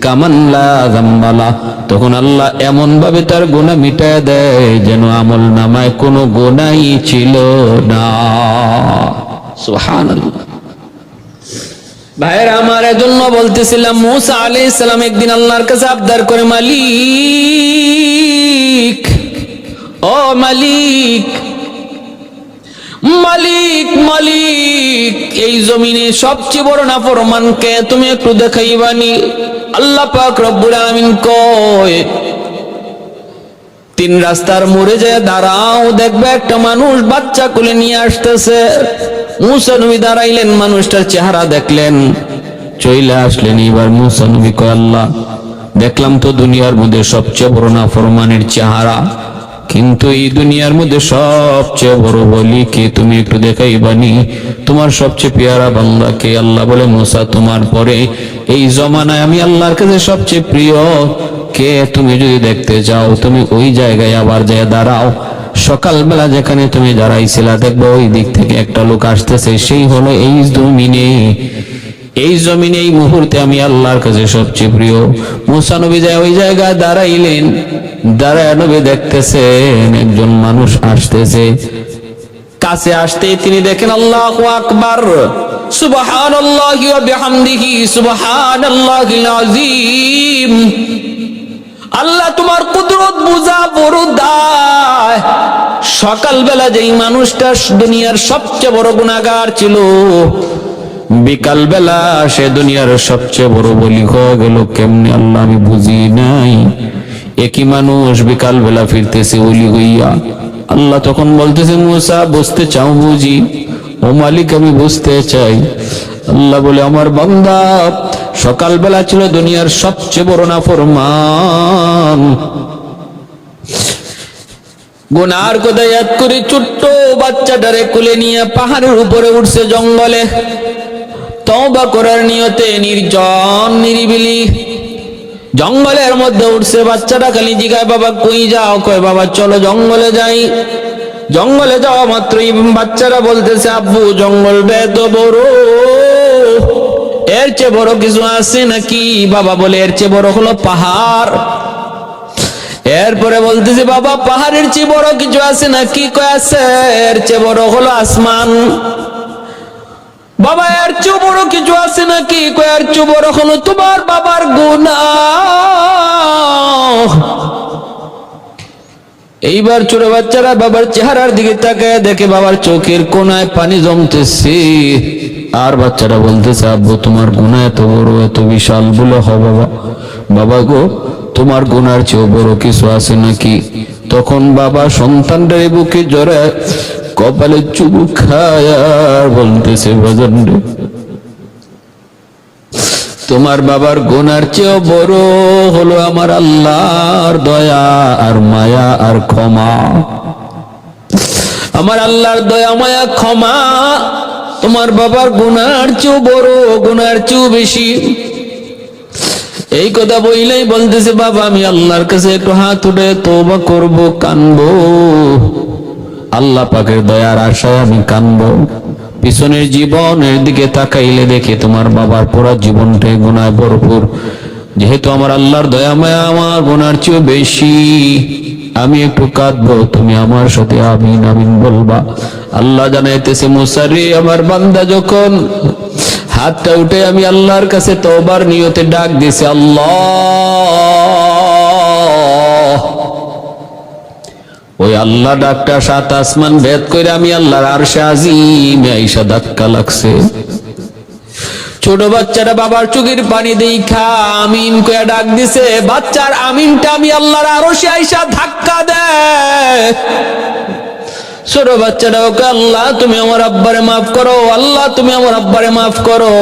কামান লা যামবালা। তখন আল্লাহ এমন ভাবে তার গুনাহ মিটায় দেয় যেন আমল নামায় কোনো গুনাহই ছিল না। সুবহানাল্লাহ। ভাইয়েরা আমার, এজন্য বলতেছিলাম মুসা আলাইহিস সালাম একদিন আল্লাহর কাছে আবদার করে, মালিক, ও মালিক, মালিক, মালিক, এই জমিনে সবচেয়ে বড় নাফরমানকে তুমি একটু দেখাইবানি? আল্লাহ পাক রব্বুল আলামিন কয়, তিন রাস্তার মোড়ে যায় দাঁড়াও, দেখবে একটা মানুষ বাচ্চা কোলে নিয়ে আসতেছে। মুসা নবী দাঁড়াইলেন, মানুষটার চেহারা দেখলেন, চলে আসলেন। এবার মুসা নবী কয়, আল্লাহ, দেখলাম তো দুনিয়ার মধ্যে সবচেয়ে বড় নাফরমানের চেহারা, কিন্তু এই দুনিয়ার মধ্যে সবচেয়ে বড় বলি কে? তুমি একটু দেখাইবানি তোমার সবচেয়ে পেয়ারা বান্দা কে? আল্লাহ বলে, মুসা, তোমার পরে এই জমানায় আমি আল্লাহর কাছে সবচেয়ে প্রিয় কে তুমি যদি দেখতে চাও, তুমি ওই জায়গায় আবার যায় দাঁড়াও। সকালবেলা যেখানে তুমি দাঁড়াইছিলা, দেখবো ওই দিক থেকে একটা লোক আসতেছে, সেই হলো এই জমিনে, এই জমিনে এই মুহূর্তে আমি আল্লাহর কাছে সবচেয়ে প্রিয়। মুসা নবী যায় ওই জায়গায় দাঁড়াইলেন, দাঁড়ায় নবী দেখতেছেন একজন মানুষ আসতেছে। কাছে আসতে তিনি দেখেন, আল্লাহু আকবার, সুবহানাল্লাহি ওয়া বিহামদিহি, সুবহানাল্লাহিল আযীম। আল্লাহ তোমার কুদরত বুঝা বড় দায়। সকালবেলা যেই মানুষটা দুনিয়ার সবচেয়ে বড় গুনাহগার ছিল, বিকাল বেলা সে দুনিয়ার সবচেয়ে বড় বলি হয়ে গেল কেমনে? আল্লাহ আমি বুঝি নাই। একই মানুষ বিকাল বেলা ফিরতেছে ওলি হইয়া। আল্লাহ তখন বলতেছে, মুসা, বুঝতে চাও বুঝি? ও মালিক, আমি বুঝতে চাই। আল্লাহ বলে, আমার বান্দা সকালবেলা ছিল দুনিয়ার সবচেয়ে বড় নাফরমান, গুনার কথা ইয়াদ করে ছোট্ট বাচ্চাটারে কোলে নিয়ে পাহাড়ের উপরে উঠছে জঙ্গলে, তওবা করার নিয়তে নির্জন নিরিবিলি জঙ্গলের মধ্যে উঠছে। বাচ্চাটা খালি জিগায়, বাবা কই যাও? কয়, বাবা চলো জঙ্গলে যাই। জঙ্গলে যাওয়া মাত্রই বাচ্চারা বলতেছে, আব্বু জঙ্গল এত বড়, এর চেয়ে বড় কিছু আছে নাকি? বাবা বলে, এর চেয়ে বড় হলো পাহাড়। এরপরে বলতেছে, বাবা পাহাড়ের চেয়ে বড় কিছু আছে নাকি? কয়, আছে, এর চেয়ে বড় হলো আসমান। বাবা এর চেয়ে বড় কিছু আছে নাকি? কয়, এর চেয়ে বড় হলো তোমার বাবার গুনাহ। এইবার ছোট বাচ্চারা বাবার চেহারার দিকে তাকায় দেখে বাবার চোখের কোনায় পানি জমতেছে। আর বাচ্চারা বলতেছে, আব্বু তোমার গুনাহ এত বড়, এত বিশাল। বলে, হ বাবা। বাবা গো, তোমার গুনার চেয়েও বড় কিছু আছে নাকি? তখন বাবা সন্তানটার বুকে জড়ায় কপালে চুমু খায় আর বলতেছে, বাজান রে, তোমার বাবার গুনার চেয়েও বড় হলো আমার আল্লাহর দয়া আর মায়া আর ক্ষমা। আমার আল্লাহর দয়া মায়া ক্ষমা তোমার বাবার গুনার চেয়েও বড়, গুনার চেয়েও বেশি। এই কথা বইলেই বলতেছে, বাবা আমি আল্লাহর কাছে একটু হাত উঠে তওবা করব, কানবো। আল্লাহ পাকের দয়ার আশায় আমি কানবো। পিছনের জীবনের দিকে তাকাইলে দেখে তোমার বাবার পুরো জীবনটাই গুনায় ভরপুর। যেহেতু আমার আল্লাহর দয়া মায়া আমার গুনার চেয়ে বেশি, আমি একটু কাঁদবো, তুমি আমার সাথে আমিন আমিন বলবা। আল্লাহ জানাইতেছে, মুসা রে, আমার বান্দা যখন হাতটা উঠে আমি আল্লাহর কাছে তওবার নিয়তে ডাক দিছে, আল্লাহ ওই আল্লাহ ডাকটা 7 আসমান ভেদ করে আমি আল্লাহর আরশে আজিমে আইসা ধাক্কা লাগছে। ছোট বাচ্চাটা বাবার চোখের পানি দেখা আমিন কইয়া ডাক দিছে, বাচ্চার আমিনটা আমি আল্লাহর আরশে আইসা ধাক্কা দেয়। ছোট বাচ্চাটা ওকে, আল্লাহ তুমি আমার আব্বারে মাফ করো, আল্লাহ তুমি আমার আব্বারে মাফ করো।